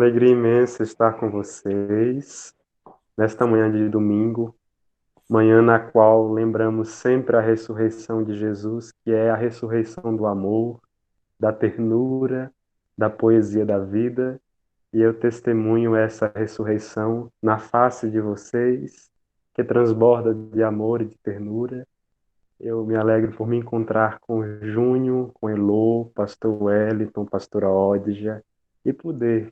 alegria imensa estar com vocês nesta manhã de domingo, manhã na qual lembramos sempre a ressurreição de Jesus, que é a ressurreição do amor, da ternura, da poesia da vida, e eu testemunho essa ressurreição na face de vocês, que transborda de amor e de ternura. Eu me alegro por me encontrar com Júnior, com Elô, pastor Wellington, pastora Odja, e poder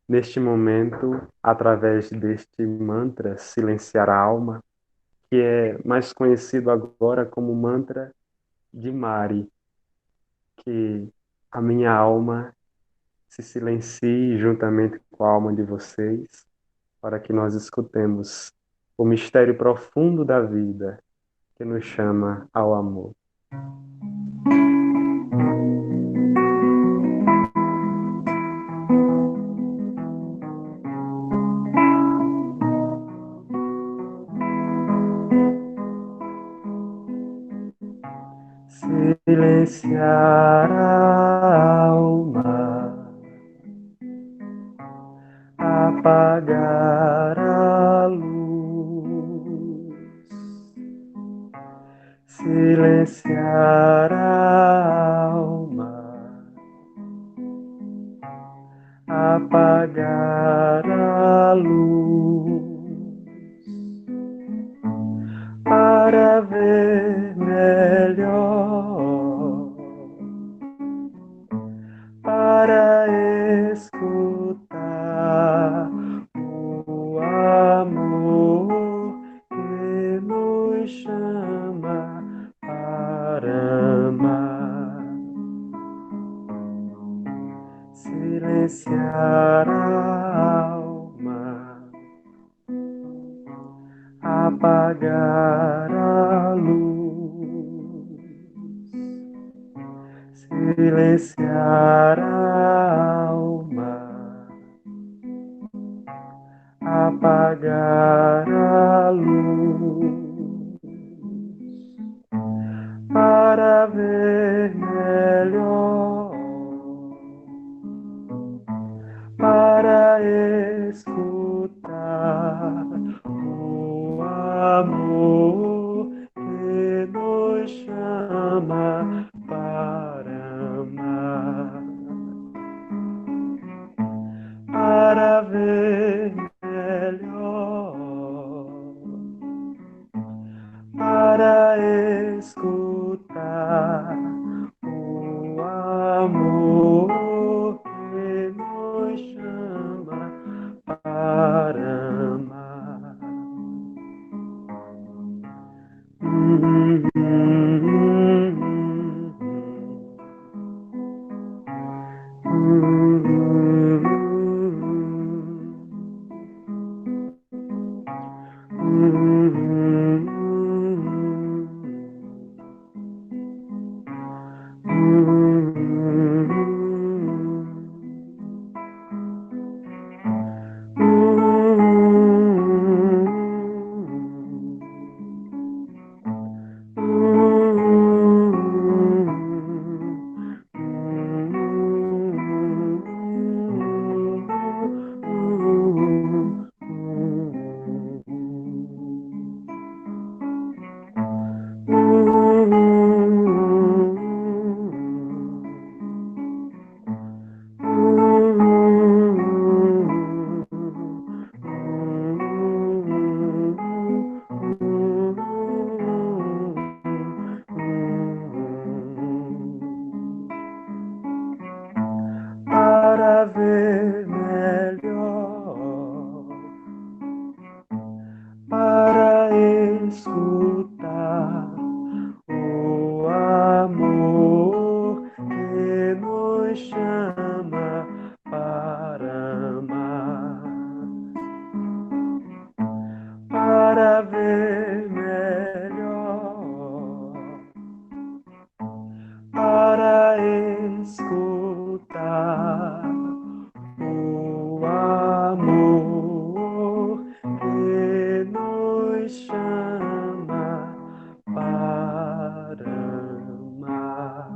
neste momento, através deste mantra, silenciar a alma, que é mais conhecido agora como mantra de Mari, que a minha alma se silencie juntamente com a alma de vocês, para que nós escutemos o mistério profundo da vida que nos chama ao amor. Silenciar a alma, apagar a luz, silenciar a alma, apagar a luz, para ver melhor, para escutar o amor que nos chama para amar, silenciar a alma, apagar a luz, silenciar a alma, apagar a luz, para ver melhor, para escutar o amor que nos chama para amar, para ver melhor, para escutar o amor que nos chama para amar. Para ver melhor, para escutar o amor que nos chama para amar, para ver melhor, para escutar o amor que nos chama para amar.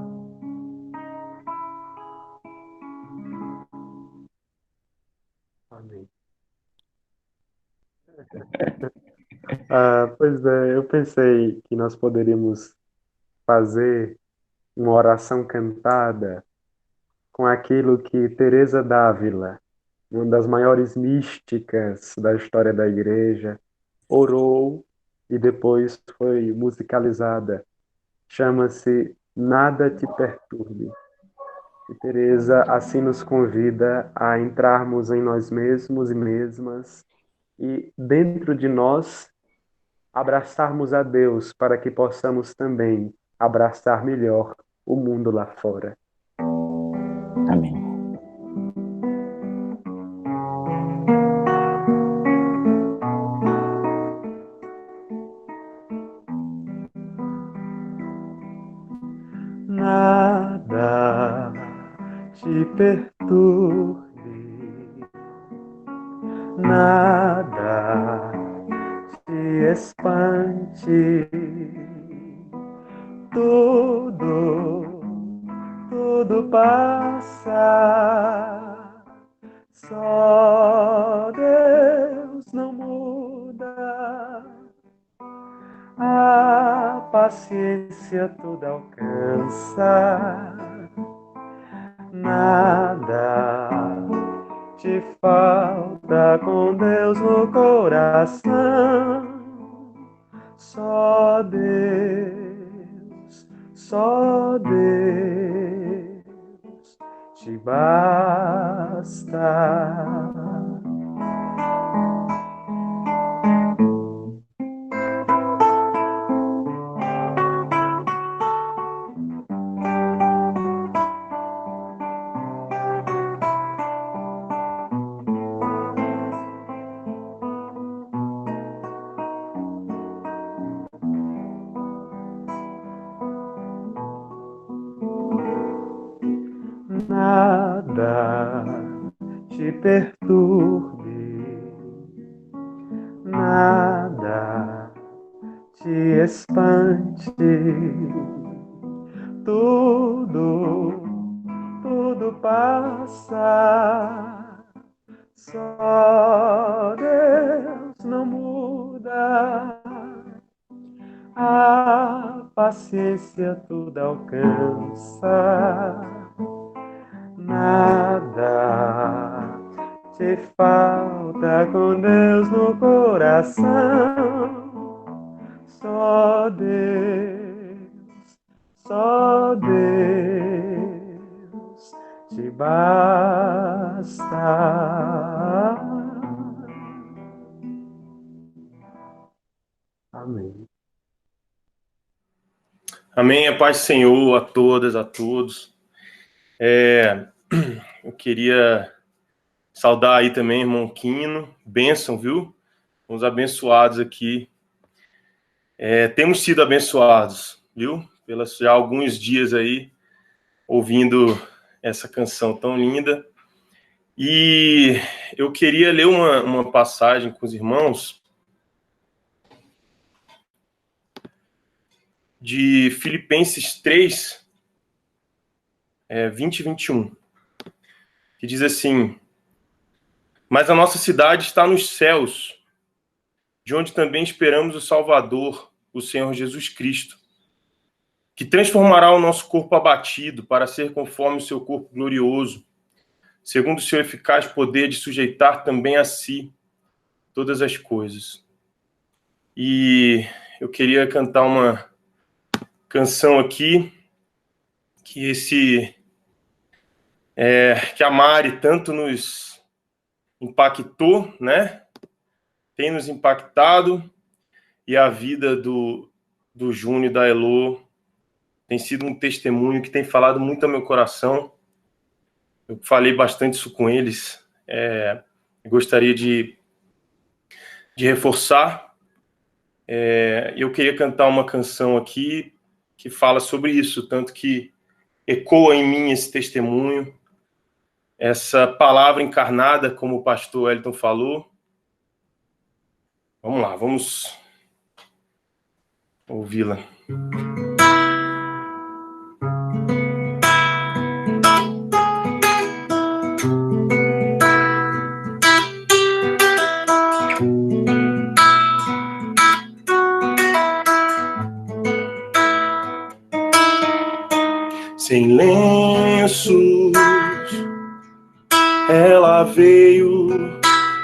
Pois é, eu pensei que nós poderíamos fazer uma oração cantada com aquilo que Teresa d'Ávila, uma das maiores místicas da história da igreja, orou e depois foi musicalizada. Chama-se Nada Te Perturbe. E Teresa assim nos convida a entrarmos em nós mesmos e mesmas e dentro de nós abraçarmos a Deus para que possamos também abraçar melhor o mundo lá fora. Amém. Nada te perturbe, nada te espante, tudo passa, só Deus não muda, a paciência tudo alcança, nada te falta com Deus no coração, só Deus te basta. Nada te perturbe, nada te espante, tudo passa, só Deus não muda, a paciência tudo alcança, nada te falta com Deus no coração, só Deus te basta. Amém. Amém. A paz do Senhor a todas, a todos. Eu queria saudar aí também, irmão Quino. Bênção, viu? Fomos abençoados aqui. Temos sido abençoados, viu? Pelas já alguns dias aí, ouvindo essa canção tão linda. E eu queria ler uma passagem com os irmãos de Filipenses 3, 20 e 21, que diz assim: mas a nossa cidade está nos céus, de onde também esperamos o Salvador, o Senhor Jesus Cristo, que transformará o nosso corpo abatido para ser conforme o seu corpo glorioso, segundo o seu eficaz poder de sujeitar também a si todas as coisas. E eu queria cantar uma canção aqui, que a Mari tanto nos impactou, né? Tem nos impactado, e a vida do Júnior e da Elô tem sido um testemunho que tem falado muito ao meu coração. Eu falei bastante isso com eles. Gostaria de reforçar. Eu queria cantar uma canção aqui que fala sobre isso, tanto que ecoa em mim esse testemunho, essa palavra encarnada, como o pastor Elton falou. Vamos lá, vamos ouvi-la. sem lenços, ela veio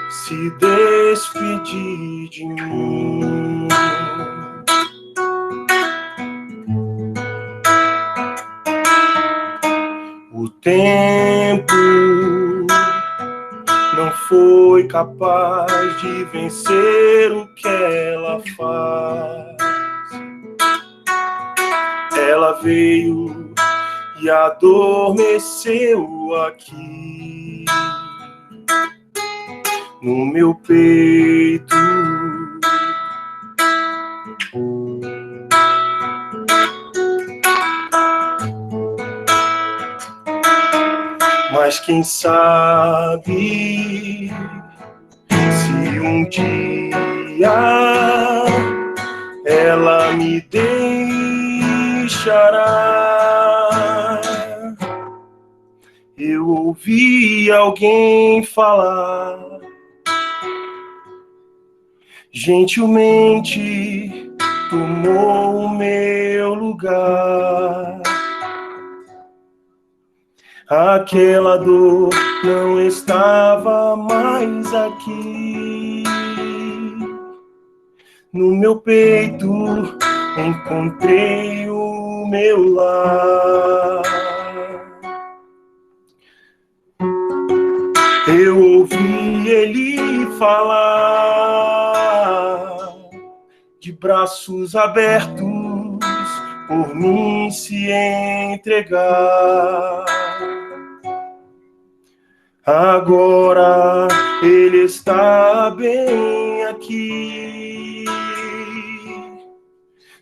se despedir de mim. O tempo não foi capaz de vencer o que ela faz. Ela veio e adormeceu aqui no meu peito. Mas quem sabe se um dia ela me deixará. Eu ouvi alguém falar, gentilmente tomou o meu lugar. Aquela dor não estava mais aqui. No meu peito encontrei o meu lar. Eu ouvi ele falar, de braços abertos, por mim se entregar. Agora ele está bem aqui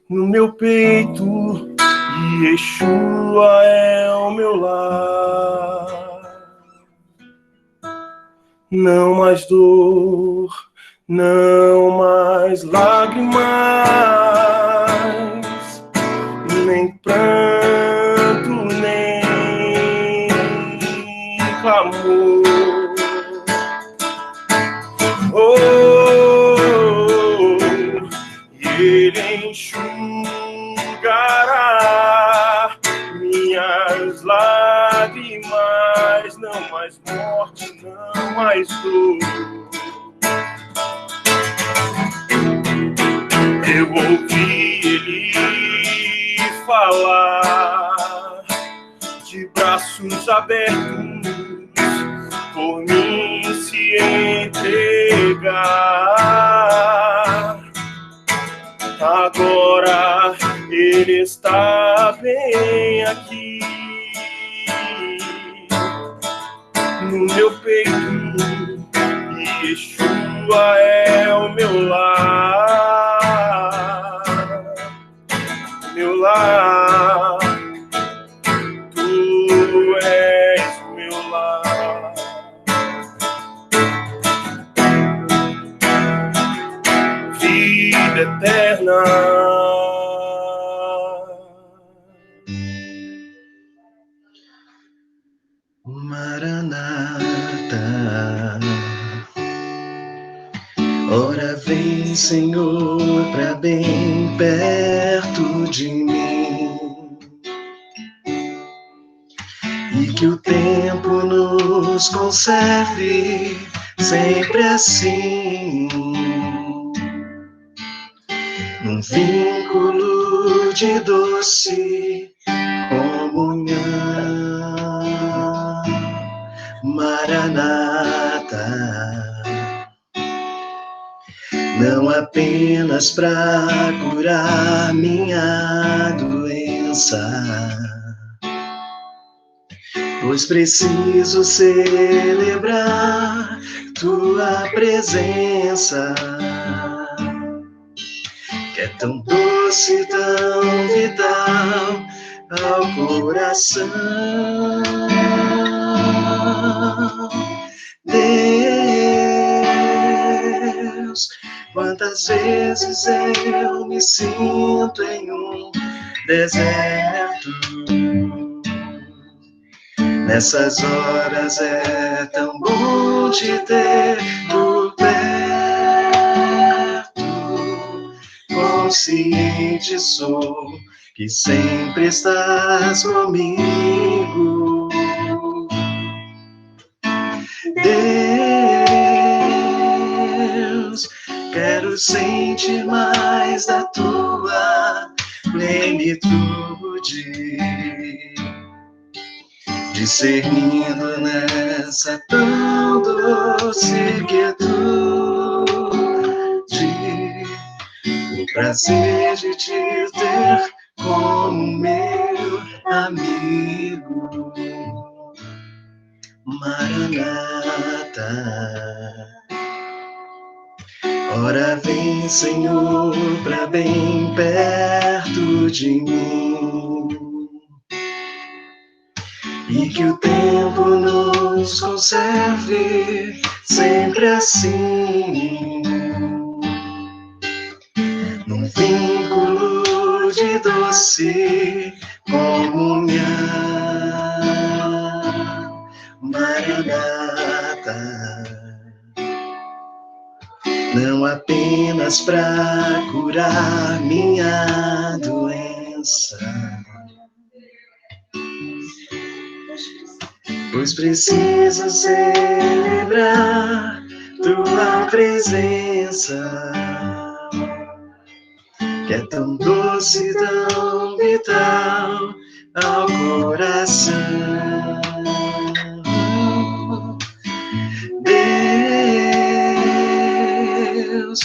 no meu peito, e Yeshua é o meu lar. Não mais dor, não mais lágrimas, nem pranto, nem clamor. E ele enxugará minhas lágrimas. Não mais morte, não mais dor. Eu ouvi ele falar, de braços abertos, por mim se entregar. Agora ele está bem aqui no meu peito, e Yeshua é o meu lar, meu lar. Tu és meu lar. Vida eterna. Maranata, ora vem, Senhor, pra bem perto de mim, e que o tempo nos conserve sempre assim, num vínculo de doce comunhão. Maranata, não apenas para curar minha doença, pois preciso celebrar tua presença, que é tão doce, tão vital ao coração. Deus, quantas vezes eu me sinto em um deserto, nessas horas é tão bom te ter por perto. Consciente sou que sempre estás comigo. Deus, quero sentir mais da tua plenitude, discernindo nessa tão doce quietude o prazer de te ter como meu amigo. Maranata, ora vem, Senhor, pra bem perto de mim, e que o tempo nos conserve sempre assim, num vínculo de doce comunhão. Maranata, não apenas pra curar minha doença, pois preciso celebrar tua presença, que é tão doce, tão vital ao coração. Deus,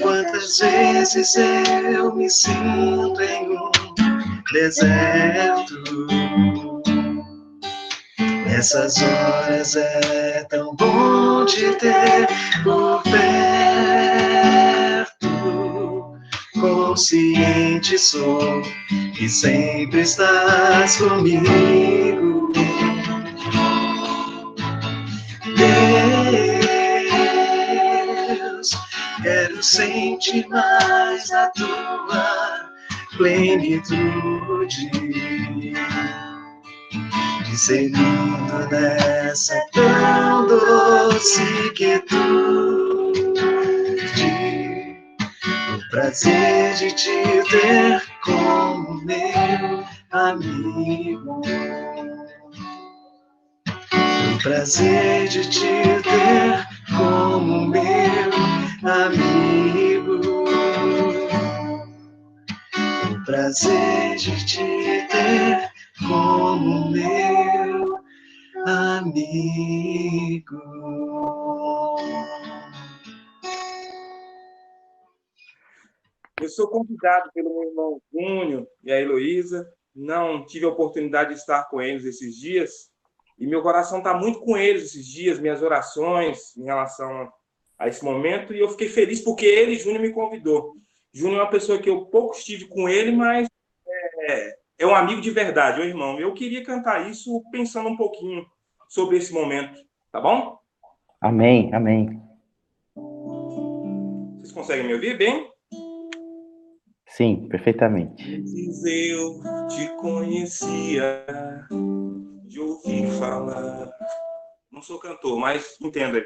quantas vezes eu me sinto em um deserto, nessas horas é tão bom te ter por perto, consciente sou que sempre estás comigo. Deus, quero sentir mais a tua plenitude, discernindo nessa tão doce quietude o prazer de te ter como meu amigo. O prazer de te ter como meu amigo. O prazer de te ter como meu amigo. Eu sou convidado pelo meu irmão Júnior e a Heloísa. Não tive a oportunidade de estar com eles esses dias. E meu coração está muito com eles esses dias, minhas orações em relação a esse momento. E eu fiquei feliz porque ele, Júnior, me convidou. Júnior é uma pessoa que eu pouco estive com ele, mas é um amigo de verdade, é um irmão. Eu queria cantar isso pensando um pouquinho sobre esse momento. Tá bom? Amém, amém. Vocês conseguem me ouvir bem? Sim, perfeitamente. Antes eu te conhecia, de ouvir falar. Não sou cantor, mas entenda aí.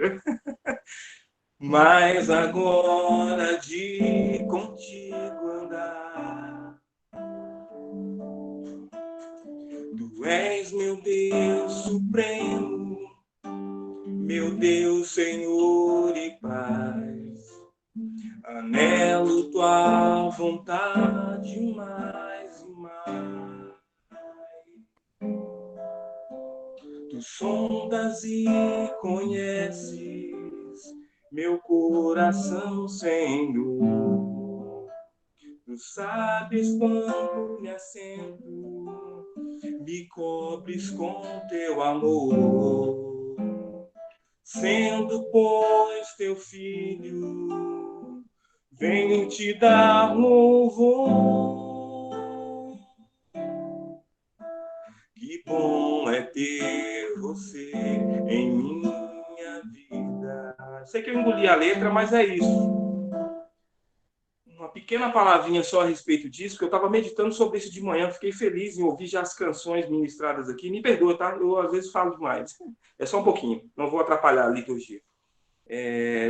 Mas agora de contigo andar, tu és meu Deus supremo, meu Deus, Senhor e paz. Anelo tua vontade mais e mais. Tu sondas e conheces meu coração, Senhor. Tu sabes quando me assento, me cobres com teu amor. Sendo, pois, teu filho, venho te dar louvor. Que bom é ter você em minha vida. Sei que eu engoli a letra, mas é isso. Uma pequena palavrinha só a respeito disso, porque eu estava meditando sobre isso de manhã, fiquei feliz em ouvir já as canções ministradas aqui. Me perdoa, tá? Eu às vezes falo demais. É só um pouquinho, não vou atrapalhar a liturgia.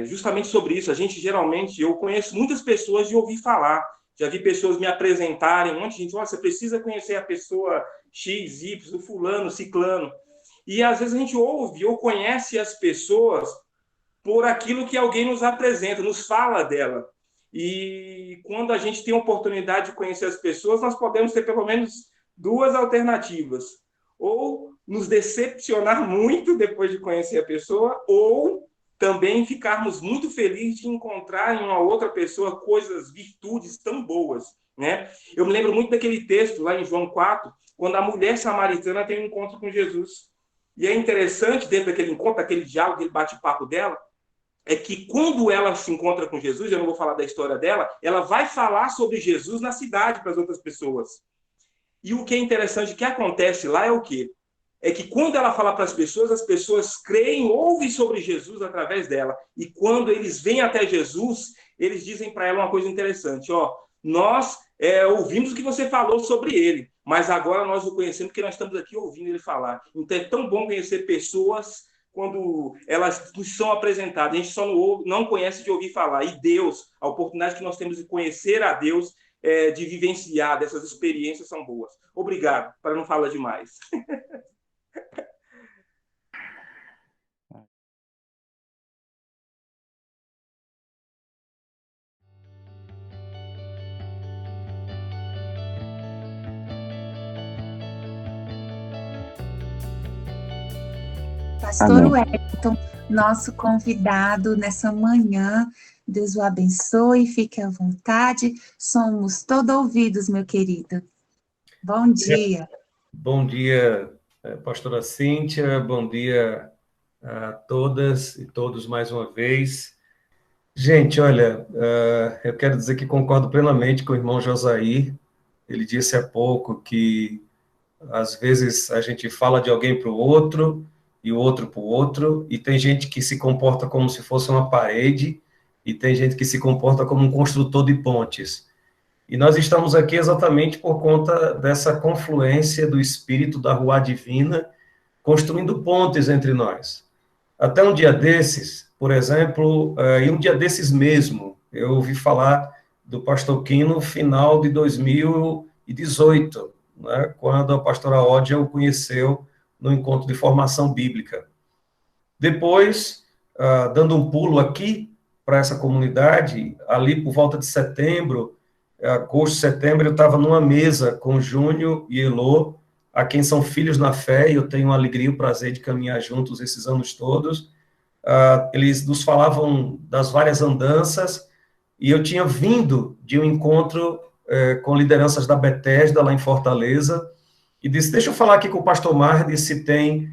Justamente sobre isso, a gente geralmente, eu conheço muitas pessoas de ouvir falar, Já vi pessoas me apresentarem, um monte de gente, olha, você precisa conhecer a pessoa X, Y, o fulano, ciclano. E às vezes a gente ouve ou conhece as pessoas por aquilo que alguém nos apresenta, nos fala dela. E quando a gente tem a oportunidade de conhecer as pessoas, nós podemos ter pelo menos duas alternativas. Ou nos decepcionar muito depois de conhecer a pessoa, ou também ficarmos muito felizes de encontrar em uma outra pessoa coisas, virtudes tão boas, né? Eu me lembro muito daquele texto lá em João 4, quando a mulher samaritana tem um encontro com Jesus. E é interessante, dentro daquele encontro, aquele diálogo, aquele bate-papo dela, é que quando ela se encontra com Jesus, eu não vou falar da história dela, ela vai falar sobre Jesus na cidade para as outras pessoas. E o que é interessante, o que acontece lá é o quê? É que quando ela fala para as pessoas creem, ouvem sobre Jesus através dela. E quando eles vêm até Jesus, eles dizem para ela uma coisa interessante. Ó, nós ouvimos o que você falou sobre ele, mas agora nós o conhecemos porque nós estamos aqui ouvindo ele falar. Então é tão bom conhecer pessoas quando elas nos são apresentadas. A gente só não conhece de ouvir falar. E Deus, a oportunidade que nós temos de conhecer a Deus, de vivenciar dessas experiências são boas. Obrigado, para não falar demais. Pastor Amém. Wellington, nosso convidado nessa manhã, Deus o abençoe, fique à vontade, somos todo ouvidos, meu querido. Bom dia. Bom dia, pastora Cíntia, bom dia a todas e todos mais uma vez. Gente, olha, eu quero dizer que concordo plenamente com o irmão Josair. Ele disse há pouco que às vezes a gente fala de alguém para o outro e o outro para o outro, e tem gente que se comporta como se fosse uma parede e tem gente que se comporta como um construtor de pontes. E nós estamos aqui exatamente por conta dessa confluência do Espírito da Ruá Divina, construindo pontes entre nós. Até um dia desses, por exemplo, e um dia desses mesmo, eu ouvi falar do pastor Quino no final de 2018, né, quando a pastora Ódia o conheceu no encontro de formação bíblica. Depois, dando um pulo aqui para essa comunidade, ali por volta de setembro, agosto, setembro, eu estava numa mesa com Júnior e Elô, a quem são filhos na fé, e eu tenho a alegria e o prazer de caminhar juntos esses anos todos. Eles nos falavam das várias andanças, e eu tinha vindo de um encontro com lideranças da Bethesda, lá em Fortaleza, e disse, deixa eu falar aqui com o pastor Mardi se tem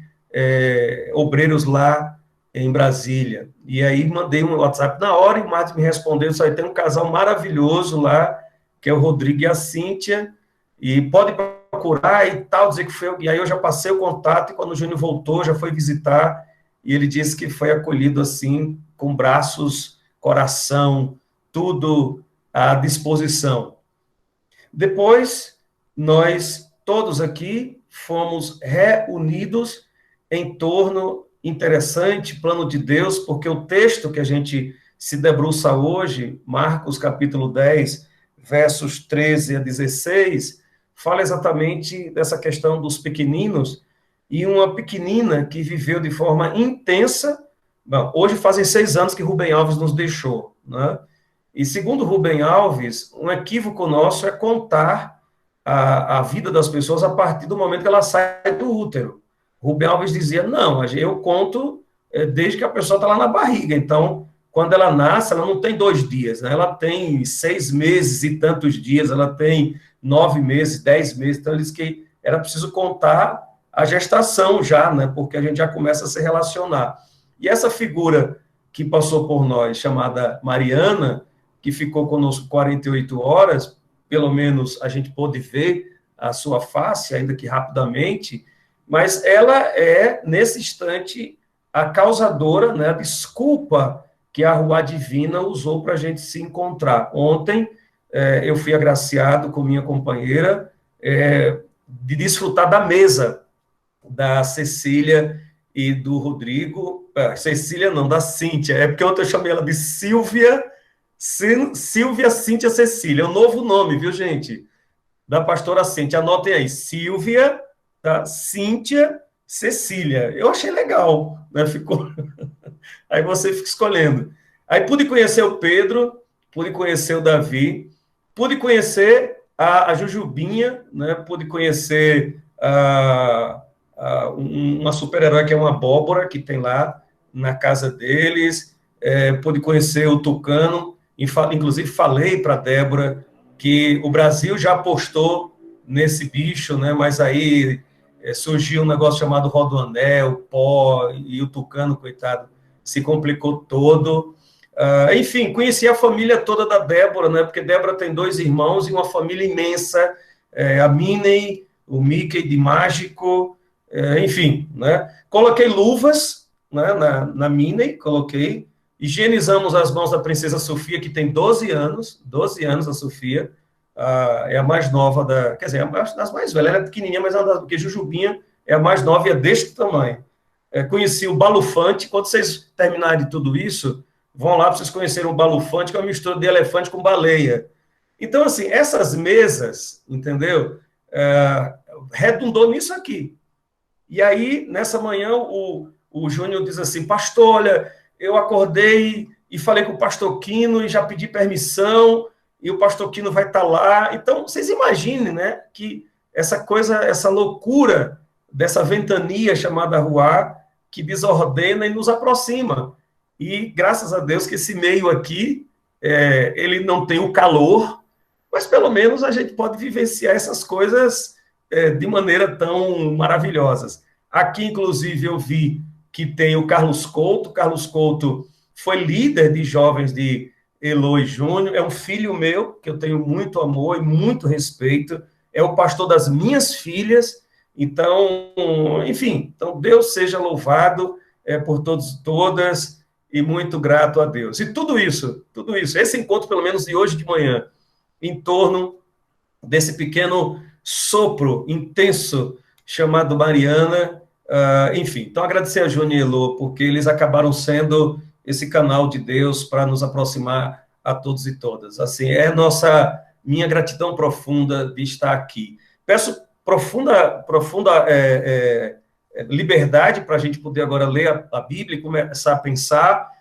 obreiros lá em Brasília. E aí mandei um WhatsApp na hora, e o Mardi me respondeu, só tem um casal maravilhoso lá, que é o Rodrigo e a Cíntia, e pode procurar e tal, dizer que foi... E aí eu já passei o contato, e quando o Júnior voltou, já foi visitar, e ele disse que foi acolhido assim, com braços, coração, tudo à disposição. Depois, nós todos aqui fomos reunidos em torno, interessante, plano de Deus, porque o texto que a gente se debruça hoje, Marcos capítulo 10, versos 13 a 16, fala exatamente dessa questão dos pequeninos, e uma pequenina que viveu de forma intensa. Bom, hoje fazem 6 anos que Rubem Alves nos deixou, né? E segundo Rubem Alves, um equívoco nosso é contar a vida das pessoas a partir do momento que ela sai do útero. Rubem Alves dizia, não, eu conto desde que a pessoa está lá na barriga, então, quando ela nasce, ela não tem 2 dias, né? Ela tem 6 meses e tantos dias, ela tem 9 meses, 10 meses, então ele disse que era preciso contar a gestação já, né? Porque a gente já começa a se relacionar. E essa figura que passou por nós, chamada Mariana, que ficou conosco 48 horas, pelo menos a gente pôde ver a sua face, ainda que rapidamente, mas ela é, nesse instante, a causadora, né, a desculpa que a Ruá Divina usou para a gente se encontrar. Ontem, eu fui agraciado com minha companheira de desfrutar da mesa da Cecília e do Rodrigo, Cecília não, da Cíntia, é porque ontem eu chamei ela de Silvia Silvia Cíntia Cecília, é o novo nome, viu, gente? Da pastora Cíntia. Anotem aí, Silvia, tá? Cíntia Cecília. Eu achei legal, né? Ficou. Aí você fica escolhendo. Aí pude conhecer o Pedro, pude conhecer o Davi, pude conhecer a Jujubinha, né? Pude conhecer uma super-herói que é uma abóbora, que tem lá na casa deles, pude conhecer o Tucano, inclusive falei para a Débora que o Brasil já apostou nesse bicho, né? Mas aí surgiu um negócio chamado rodoanel, pó, e o Tucano, coitado, se complicou todo. Enfim, conheci a família toda da Débora, né? Porque Débora tem 2 irmãos e uma família imensa, a Minnie, o Mickey de Mágico, enfim, né? Coloquei luvas, né, na Minnie, coloquei, higienizamos as mãos da princesa Sofia, que tem 12 anos a Sofia, é a mais nova quer dizer, é uma das mais velhas, ela é pequenininha, mas porque Jujubinha é a mais nova e é deste tamanho. Conheci o Balufante. Quando vocês terminarem de tudo isso, vão lá para vocês conhecerem o Balufante, que é uma mistura de elefante com baleia. Então, assim, essas mesas, entendeu? Redundou nisso aqui. E aí, nessa manhã, o Júnior diz assim, pastor, olha, eu acordei e falei com o pastor Quino e já pedi permissão, e o pastor Quino vai estar lá. Então, vocês imaginem, né, que essa coisa, essa loucura dessa ventania chamada Ruá, que desordena e nos aproxima. E graças a Deus que esse meio aqui, ele não tem o calor, mas pelo menos a gente pode vivenciar essas coisas de maneira tão maravilhosas. Aqui, inclusive, eu vi que tem o Carlos Couto. Carlos Couto foi líder de jovens de Eloy Júnior, é um filho meu, que eu tenho muito amor e muito respeito, é o pastor das minhas filhas. Então, enfim, então Deus seja louvado por todos e todas, e muito grato a Deus. E tudo isso, esse encontro, pelo menos de hoje de manhã, em torno desse pequeno sopro intenso chamado Mariana, enfim. Então, agradecer a Júnior e Elô, porque eles acabaram sendo esse canal de Deus para nos aproximar a todos e todas. Assim, minha gratidão profunda de estar aqui. Peço profunda liberdade para a gente poder agora ler a Bíblia e começar a pensar.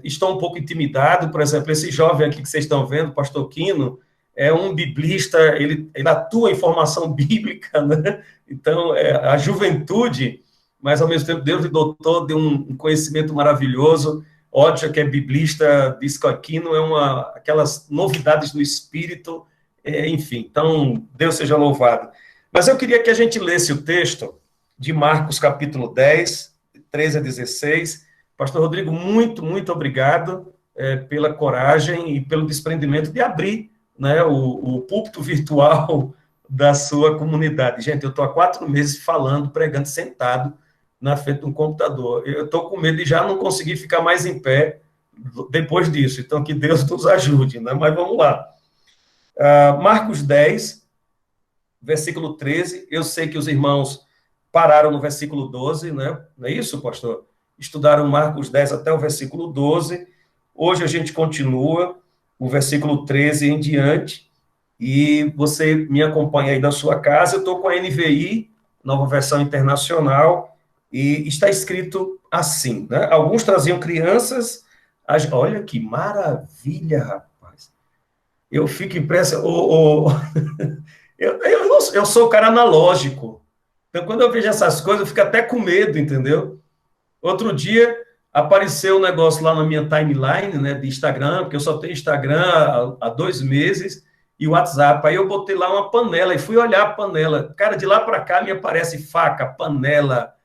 Estou um pouco intimidado, por exemplo, esse jovem aqui que vocês estão vendo, o pastor Quino, é um biblista, ele atua em formação bíblica, né? Então, a juventude, mas ao mesmo tempo Deus lhe dotou de um conhecimento maravilhoso. Ódio, que é biblista, diz que Quino aquelas novidades do espírito, enfim. Então, Deus seja louvado. Mas eu queria que a gente lesse o texto de Marcos, capítulo 10, 13 a 16. Pastor Rodrigo, muito, muito obrigado pela coragem e pelo desprendimento de abrir, né, o púlpito virtual da sua comunidade. Gente, eu estou há 4 meses falando, pregando, sentado na frente de um computador. Eu estou com medo de já não conseguir ficar mais em pé depois disso. Então, que Deus nos ajude, né? Mas vamos lá. Marcos 10, versículo 13. Eu sei que os irmãos pararam no versículo 12, né? Não é isso, pastor? Estudaram Marcos 10 até o versículo 12. Hoje a gente continua o versículo 13 em diante, e você me acompanha aí na sua casa. Eu estou com a NVI, Nova Versão Internacional, e está escrito assim, né? Alguns traziam crianças. Olha que maravilha, rapaz. Eu fico impressionado. Eu sou o cara analógico. Então, quando eu vejo essas coisas, eu fico até com medo, entendeu? Outro dia, apareceu um negócio lá na minha timeline, né, de Instagram, porque eu só tenho Instagram há 2 meses, e o WhatsApp. Aí eu botei lá uma panela e fui olhar a panela. Cara, de lá para cá me aparece faca, panela,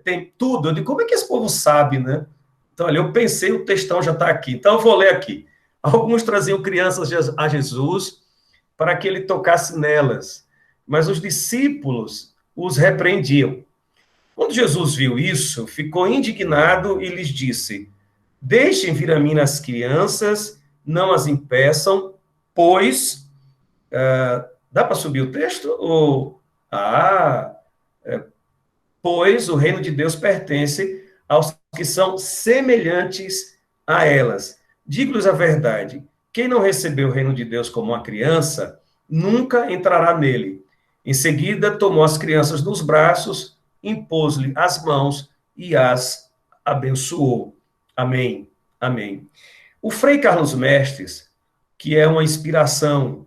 tem tudo. Eu digo, como é que esse povo sabe, né? Então, olha, eu pensei, o textão já está aqui. Então, eu vou ler aqui. Alguns traziam crianças a Jesus para que ele tocasse nelas, mas os discípulos os repreendiam. Quando Jesus viu isso, ficou indignado e lhes disse: deixem vir a mim as crianças, não as impeçam, pois... dá para subir o texto? Pois o reino de Deus pertence aos que são semelhantes a elas. Digo-lhes a verdade, quem não recebeu o reino de Deus como uma criança, nunca entrará nele. Em seguida, tomou as crianças nos braços, impôs-lhe as mãos e as abençoou. Amém. Amém. O Frei Carlos Mestres, que é uma inspiração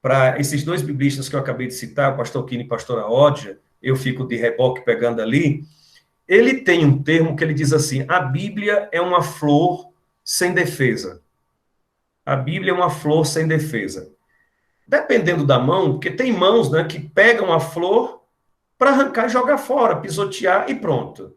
para esses dois biblistas que eu acabei de citar, o pastor Quino e a pastora Ódia, eu fico de reboque pegando ali, ele tem um termo que ele diz assim: a Bíblia é uma flor sem defesa. A Bíblia é uma flor sem defesa. Dependendo da mão, porque tem mãos, né, que pegam a flor para arrancar e jogar fora, pisotear e pronto.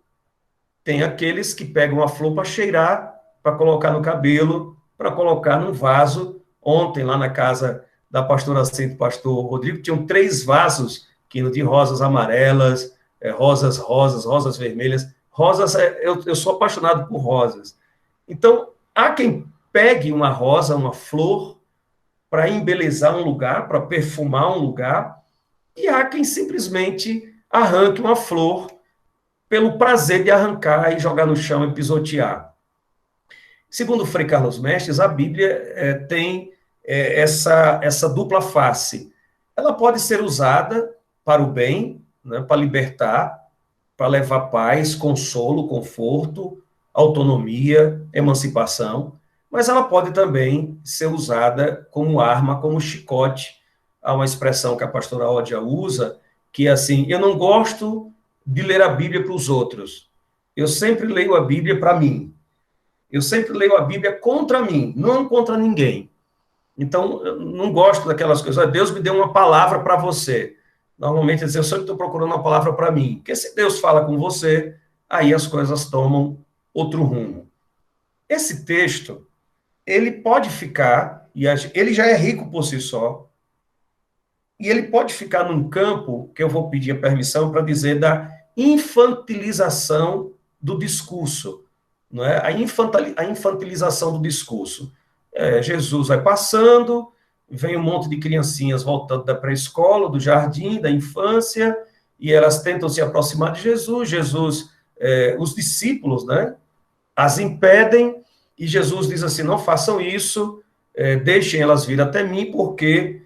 Tem aqueles que pegam a flor para cheirar, para colocar no cabelo, para colocar num vaso. Ontem, lá na casa da pastora Cinta e pastor Rodrigo, tinham 3 vasos de rosas amarelas, rosas vermelhas. Rosas, eu sou apaixonado por rosas. Então, há quem pegue uma rosa, uma flor, para embelezar um lugar, para perfumar um lugar, e há quem simplesmente arranque uma flor pelo prazer de arrancar e jogar no chão e pisotear. Segundo o Frei Carlos Mestres, a Bíblia tem essa dupla face. Ela pode ser usada para o bem, né, para libertar, para levar paz, consolo, conforto, autonomia, emancipação, mas ela pode também ser usada como arma, como chicote. Há uma expressão que a pastora Ódia usa, que é assim: eu não gosto de ler a Bíblia para os outros. Eu sempre leio a Bíblia para mim. Eu sempre leio a Bíblia contra mim, não contra ninguém. Então, eu não gosto daquelas coisas. Deus me deu uma palavra para você. Normalmente, eu sempre estou procurando uma palavra para mim. Porque se Deus fala com você, aí as coisas tomam outro rumo. Esse texto, ele pode ficar, e ele já é rico por si só, e ele pode ficar num campo que eu vou pedir a permissão para dizer da infantilização do discurso, não é? A infantilização do discurso. Jesus vai passando, vem um monte de criancinhas voltando da pré-escola, do jardim, da infância, e elas tentam se aproximar de Jesus. Os discípulos, né, as impedem, e Jesus diz assim: não façam isso, deixem elas vir até mim, porque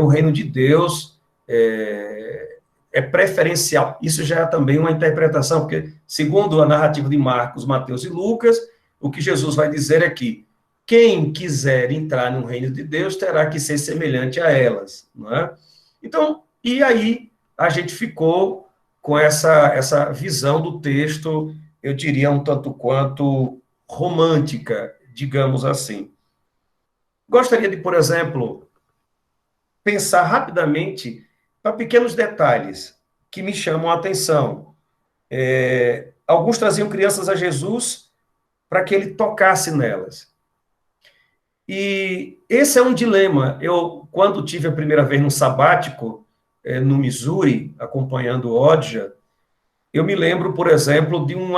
o reino de Deus é preferencial. Isso já é também uma interpretação, porque, segundo a narrativa de Marcos, Mateus e Lucas, o que Jesus vai dizer é que quem quiser entrar no reino de Deus terá que ser semelhante a elas, não é? Então, e aí a gente ficou com essa visão do texto, eu diria um tanto quanto romântica, digamos assim. Gostaria de, por exemplo, pensar rapidamente para pequenos detalhes que me chamam a atenção. Alguns traziam crianças a Jesus para que ele tocasse nelas. E esse é um dilema. Eu, quando tive a primeira vez no sabático, no Missouri, acompanhando Ódia, eu me lembro, por exemplo, de um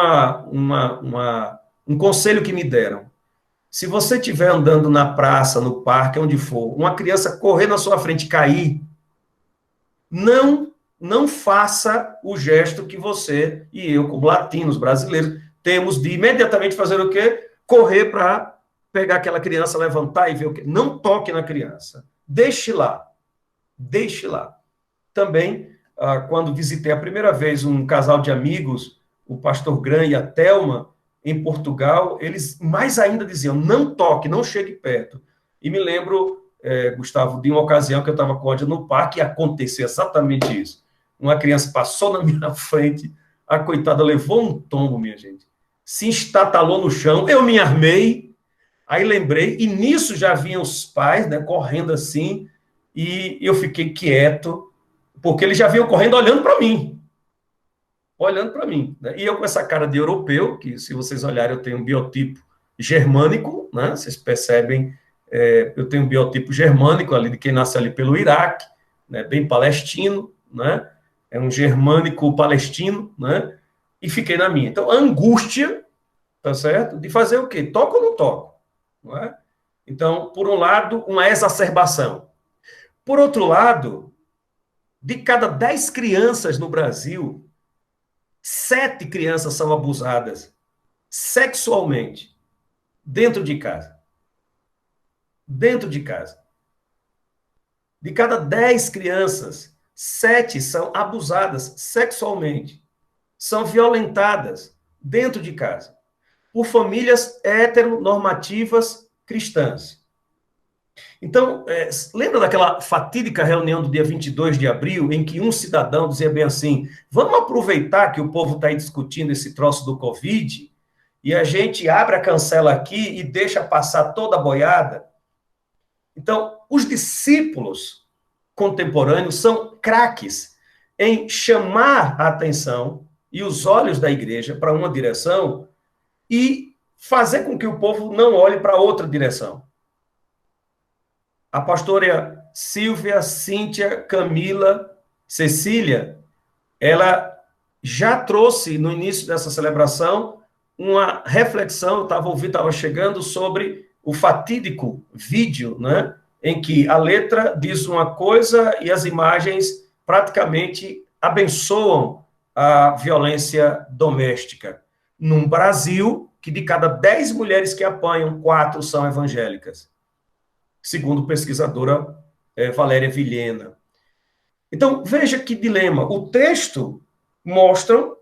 conselho que me deram. Se você estiver andando na praça, no parque, onde for, uma criança correr na sua frente e cair, não faça o gesto que você e eu, como latinos, brasileiros, temos de imediatamente fazer o quê? Correr para pegar aquela criança, levantar e ver o quê? Não toque na criança. Deixe lá. Deixe lá. Também, quando visitei a primeira vez um casal de amigos, o pastor Gran e a Thelma, em Portugal, eles mais ainda diziam: não toque, não chegue perto. E me lembro, Gustavo, de uma ocasião que eu estava com Ódia no parque e aconteceu exatamente isso. Uma criança passou na minha frente, a coitada levou um tombo, minha gente. Se estatalou no chão, eu me armei, aí lembrei, e nisso já vinham os pais, né, correndo assim, e eu fiquei quieto, porque eles já vinham correndo olhando para mim. Olhando para mim, né? E eu com essa cara de europeu, que se vocês olharem eu tenho um biotipo germânico, né? Vocês percebem, eu tenho um biotipo germânico ali de quem nasce ali pelo Iraque, né? Bem palestino, né? É um germânico palestino, né? E fiquei na minha. Então, a angústia, tá certo? De fazer o quê? Toco ou não toco? Não é? Então, por um lado, uma exacerbação. Por outro lado, de cada 10 crianças no Brasil, 7 crianças são abusadas sexualmente dentro de casa. dentro de casa. De cada 10 crianças, 7 são abusadas sexualmente, são violentadas dentro de casa, por famílias heteronormativas cristãs. Então, lembra daquela fatídica reunião do dia 22 de abril, em que um cidadão dizia bem assim, vamos aproveitar que o povo está aí discutindo esse troço do Covid, e a gente abre a cancela aqui e deixa passar toda a boiada? Então, os discípulos contemporâneos são craques em chamar a atenção e os olhos da igreja para uma direção e fazer com que o povo não olhe para outra direção. A pastora Silvia, Cíntia, Camila, Cecília, ela já trouxe no início dessa celebração uma reflexão, estava chegando sobre o fatídico vídeo, né, em que a letra diz uma coisa e as imagens praticamente abençoam a violência doméstica. Num Brasil que de cada 10 mulheres que apanham, 4 são evangélicas, segundo pesquisadora Valéria Vilhena. Então, veja que dilema. O texto mostra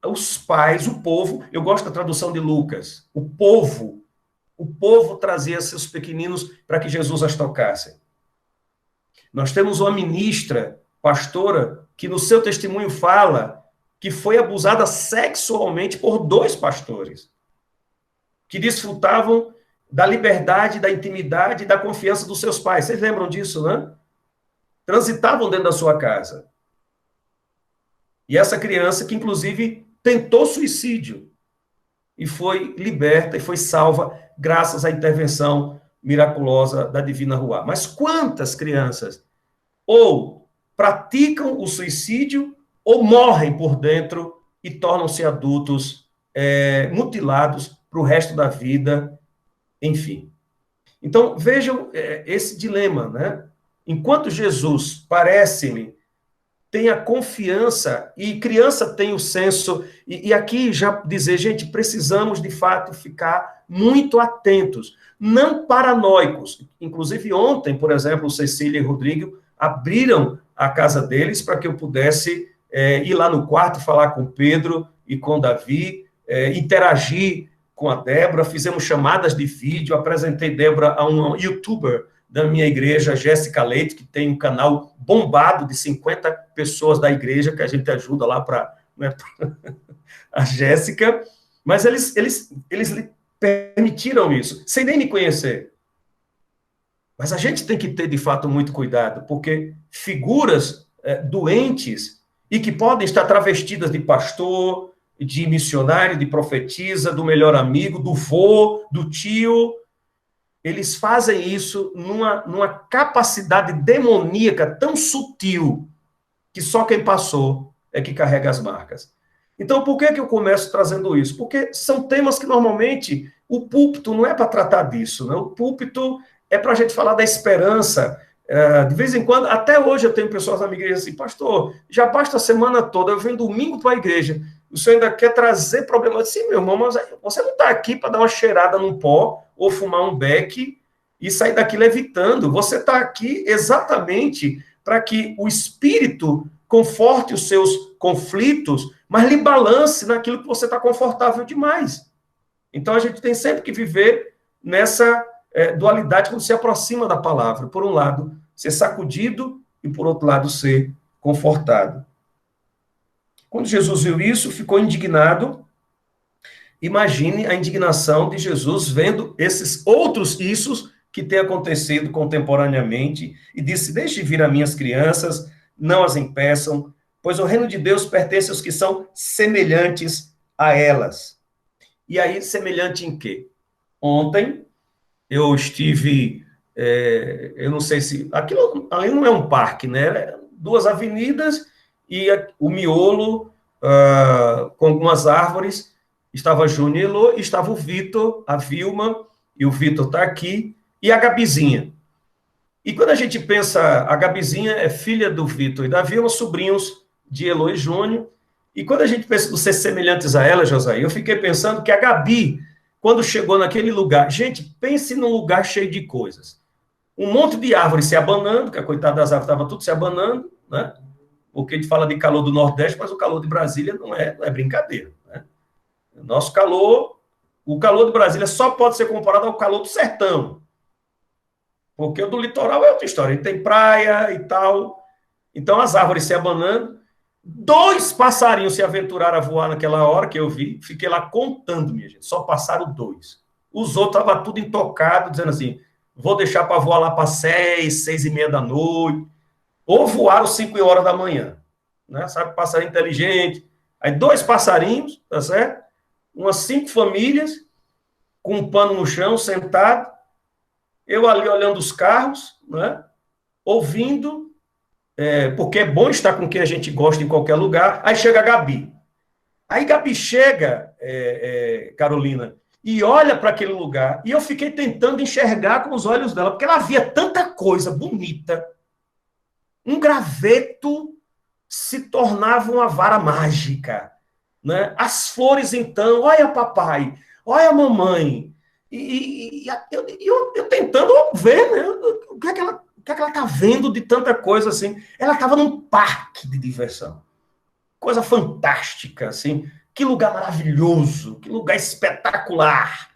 os pais, o povo, eu gosto da tradução de Lucas, o povo trazia seus pequeninos para que Jesus as tocasse. Nós temos uma ministra, pastora, que no seu testemunho fala que foi abusada sexualmente por 2 pastores, que desfrutavam da liberdade, da intimidade e da confiança dos seus pais. Vocês lembram disso, né? Transitavam dentro da sua casa. E essa criança que, inclusive, tentou suicídio e foi liberta e foi salva graças à intervenção miraculosa da Divina Ruá. Mas quantas crianças ou praticam o suicídio ou morrem por dentro e tornam-se adultos mutilados para o resto da vida, enfim. Então, vejam esse dilema, né? Enquanto Jesus, parece-me, tem a confiança, e criança tem o senso, e aqui já dizer, gente, precisamos, de fato, ficar muito atentos, não paranoicos. Inclusive, ontem, por exemplo, Cecília e Rodrigo abriram a casa deles para que eu pudesse ir lá no quarto, falar com Pedro e com Davi, interagir com a Débora, fizemos chamadas de vídeo, apresentei Débora a um youtuber da minha igreja, Jéssica Leite, que tem um canal bombado de 50 pessoas da igreja, que a gente ajuda lá para a Jéssica, mas eles lhe permitiram isso, sem nem me conhecer. Mas a gente tem que ter, de fato, muito cuidado, porque figuras doentes e que podem estar travestidas de pastor, de missionário, de profetisa, do melhor amigo, do vô, do tio, eles fazem isso numa capacidade demoníaca tão sutil que só quem passou é que carrega as marcas. Então, por que eu começo trazendo isso? Porque são temas que, normalmente, o púlpito não é para tratar disso, né? O púlpito é para a gente falar da esperança. De vez em quando, até hoje eu tenho pessoas na minha igreja assim, pastor, já basta a semana toda, eu venho domingo para a igreja, o senhor ainda quer trazer problema? Sim, meu irmão, mas você não está aqui para dar uma cheirada num pó, ou fumar um beck e sair daqui levitando. Você está aqui exatamente para que o Espírito conforte os seus conflitos, mas lhe balance naquilo que você está confortável demais. Então, a gente tem sempre que viver nessa dualidade quando se aproxima da palavra. Por um lado, ser sacudido e, por outro lado, ser confortado. Quando Jesus viu isso, ficou indignado. Imagine a indignação de Jesus vendo esses outros issos que têm acontecido contemporaneamente e disse, deixe vir as minhas crianças, não as impeçam, pois o reino de Deus pertence aos que são semelhantes a elas. E aí, semelhante em quê? Ontem, eu estive, eu não sei se... Aquilo ali não é um parque, né? 2 avenidas e o miolo com algumas árvores. Estava a Júnior e Elô, e estava o Vitor, a Vilma, e o Vitor está aqui, e a Gabizinha. E quando a gente pensa, a Gabizinha é filha do Vitor e da Vilma, sobrinhos de Elô e Júnior, e quando a gente pensa em ser semelhantes a ela, Josaí, eu fiquei pensando que a Gabi quando chegou naquele lugar, gente, pense num lugar cheio de coisas. Um monte de árvores se abanando, que a coitada das árvores estava tudo se abanando, né? Porque a gente fala de calor do Nordeste, mas o calor de Brasília não é brincadeira, né? Nosso calor, o calor de Brasília só pode ser comparado ao calor do sertão, porque o do litoral é outra história, ele tem praia e tal, então as árvores se abanando, 2 passarinhos se aventuraram a voar naquela hora que eu vi, fiquei lá contando, minha gente, só passaram 2. Os outros estavam tudo intocado, dizendo assim, vou deixar para voar lá para 6, 6:30 da noite, ou voaram 5 horas da manhã, né? Sabe, passarinho inteligente. Aí 2 passarinhos, tá certo? Umas 5 famílias, com um pano no chão, sentado, eu ali olhando os carros, né? Ouvindo, porque é bom estar com quem a gente gosta em qualquer lugar. Aí chega a Gabi. Aí Gabi chega, Carolina, e olha para aquele lugar, e eu fiquei tentando enxergar com os olhos dela, porque ela via tanta coisa bonita. Um graveto se tornava uma vara mágica, né? As flores, então, olha papai, olha mamãe, e eu tentando ver, né? O que é que ela está vendo de tanta coisa assim? Ela estava num parque de diversão, coisa fantástica, assim, que lugar maravilhoso, que lugar espetacular.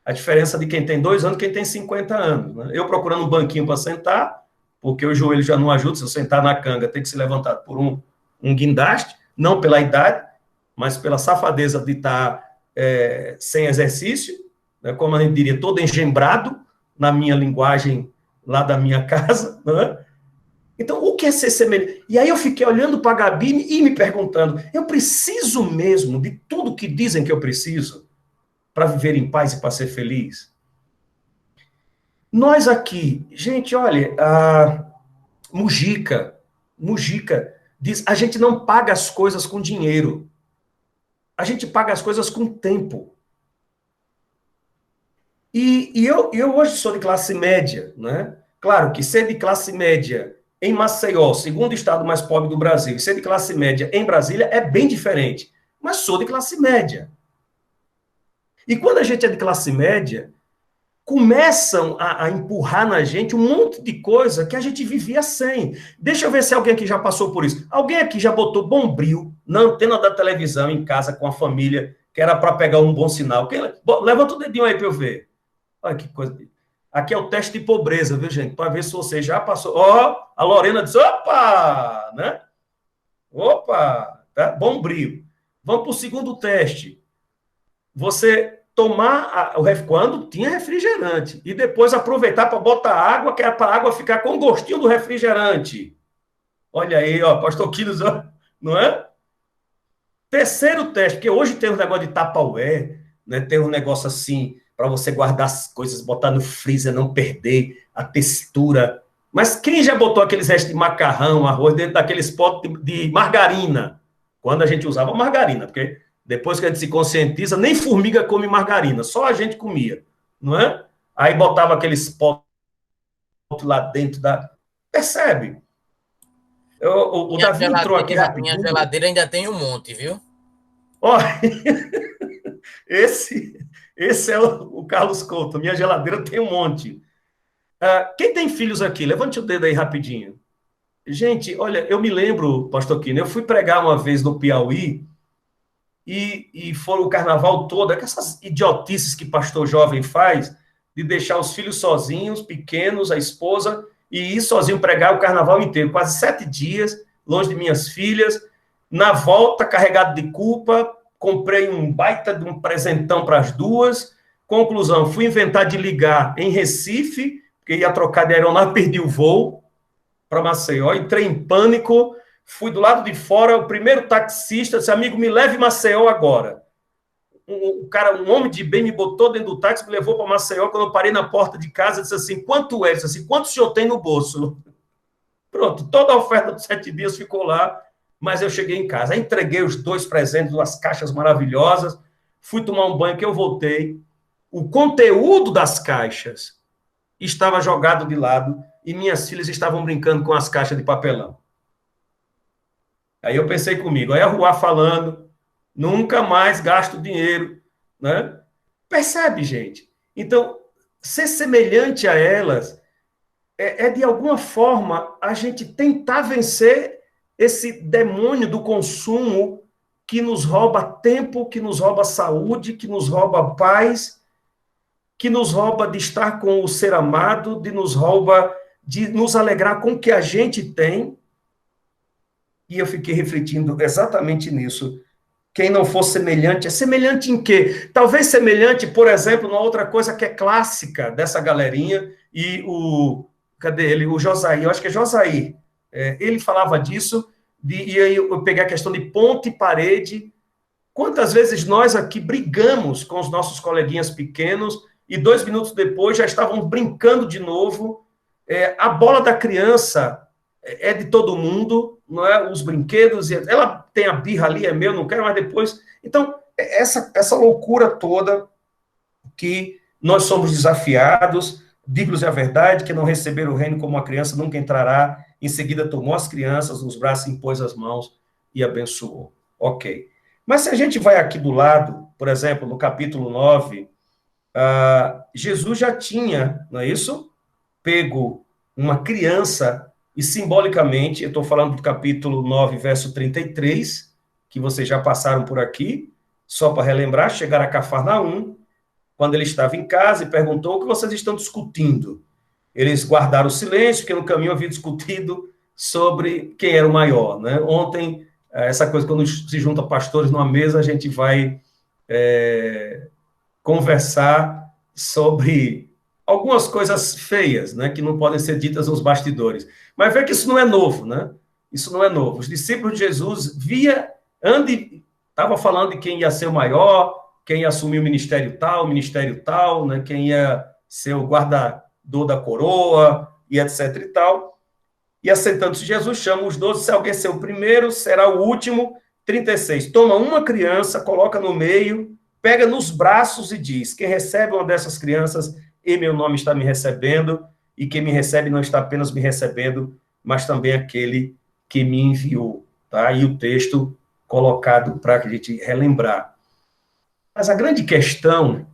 A diferença de quem tem 2 anos e quem tem 50 anos, né? Eu procurando um banquinho para sentar, porque o joelho já não ajuda, se eu sentar na canga, tem que ser levantado por um guindaste, não pela idade, mas pela safadeza de estar sem exercício, né, como a gente diria, todo engembrado, na minha linguagem lá da minha casa, né? Então, o que é ser semelhante? E aí eu fiquei olhando para a Gabi e me perguntando, eu preciso mesmo de tudo que dizem que eu preciso para viver em paz e para ser feliz? Nós aqui, gente, olha, a Mujica diz, a gente não paga as coisas com dinheiro, a gente paga as coisas com tempo. E eu hoje sou de classe média, né? Claro que ser de classe média em Maceió, segundo estado mais pobre do Brasil, e ser de classe média em Brasília é bem diferente, mas sou de classe média. E quando a gente é de classe média, começam a empurrar na gente um monte de coisa que a gente vivia sem. Deixa eu ver se alguém aqui já passou por isso. Alguém aqui já botou bombril na antena da televisão em casa com a família, que era para pegar um bom sinal. Levanta o dedinho aí para eu ver. Olha que coisa. Aqui é o teste de pobreza, viu, gente? Para ver se você já passou. Ó, a Lorena diz, opa, né? Opa, tá? Bombril. Vamos para o segundo teste. Você tomar quando tinha refrigerante e depois aproveitar para botar água, que era para a água ficar com o gostinho do refrigerante. Olha aí, ó, pastor Quilos, não é? Terceiro teste, porque hoje tem um negócio de Tupperware, né? Tem um negócio assim para você guardar as coisas, botar no freezer, não perder a textura. Mas quem já botou aqueles restos de macarrão, arroz dentro daqueles potes de margarina? Quando a gente usava margarina, porque depois que a gente se conscientiza, nem formiga come margarina, só a gente comia, não é? Aí botava aqueles potes lá dentro da... Percebe? O Davi entrou aqui rapidinho. Minha geladeira ainda tem um monte, viu? Ó, esse é o Carlos Couto, minha geladeira tem um monte. Quem tem filhos aqui? Levante o dedo aí rapidinho. Gente, olha, eu me lembro, pastor Kino, eu fui pregar uma vez no Piauí, e foram o carnaval todo, essas idiotices que pastor jovem faz, de deixar os filhos sozinhos, pequenos, a esposa, e ir sozinho pregar o carnaval inteiro, quase 7 dias, longe de minhas filhas, na volta, carregado de culpa, comprei um baita de um presentão para as duas, conclusão, fui inventar de ligar em Recife, porque ia trocar de aeronave, perdi o voo para Maceió, entrei em pânico, fui do lado de fora, o primeiro taxista disse, amigo, me leve Maceió agora. Um homem de bem me botou dentro do táxi, me levou para Maceió, quando eu parei na porta de casa, disse assim, quanto é? Disse assim, quanto o senhor tem no bolso? Pronto, toda a oferta dos 7 dias ficou lá, mas eu cheguei em casa, aí entreguei os 2 presentes, 2 caixas maravilhosas, fui tomar um banho, que eu voltei, o conteúdo das caixas estava jogado de lado, e minhas filhas estavam brincando com as caixas de papelão. Aí eu pensei comigo, aí a Ruá falando, nunca mais gasto dinheiro, né? Percebe, gente? Então, ser semelhante a elas de alguma forma, a gente tentar vencer esse demônio do consumo que nos rouba tempo, que nos rouba saúde, que nos rouba paz, que nos rouba de estar com o ser amado, nos rouba de nos alegrar com o que a gente tem. E eu fiquei refletindo exatamente nisso. Quem não for semelhante, é semelhante em quê? Talvez semelhante, por exemplo, numa outra coisa que é clássica dessa galerinha, e cadê ele? O Josaí, eu acho que é Josaí. Ele falava disso, e aí eu peguei a questão de ponte e parede. Quantas vezes nós aqui brigamos com os nossos coleguinhas pequenos, e 2 minutos depois já estavam brincando de novo. A bola da criança é de todo mundo, não é? Os brinquedos, ela tem a birra ali, é meu, não quero mais depois. Então, essa loucura toda que nós somos desafiados, digo-lhes a verdade, que não receber o reino como uma criança nunca entrará. Em seguida tomou as crianças nos braços, impôs as mãos e abençoou. Ok. Mas se a gente vai aqui do lado, por exemplo, no capítulo 9, Jesus já tinha, não é isso? Pego uma criança e simbolicamente, eu estou falando do capítulo 9, verso 33, que vocês já passaram por aqui, só para relembrar, chegaram a Cafarnaum, quando ele estava em casa e perguntou o que vocês estão discutindo. Eles guardaram o silêncio, porque no caminho havia discutido sobre quem era o maior, né? Ontem, essa coisa, quando se junta pastores numa mesa, a gente vai conversar sobre algumas coisas feias, né, que não podem ser ditas nos bastidores. Mas vê que isso não é novo, né? Isso não é novo. Os discípulos de Jesus estava falando de quem ia ser o maior, quem ia assumir o ministério tal, né, quem ia ser o guardador da coroa, e etc e tal. E assentando-se Jesus, chama os 12, se alguém ser o primeiro, será o último. 36, toma uma criança, coloca no meio, pega nos braços e diz, quem recebe uma dessas crianças, em meu nome está me recebendo, e quem me recebe não está apenas me recebendo, mas também aquele que me enviou. Tá? E o texto colocado para a gente relembrar. Mas a grande questão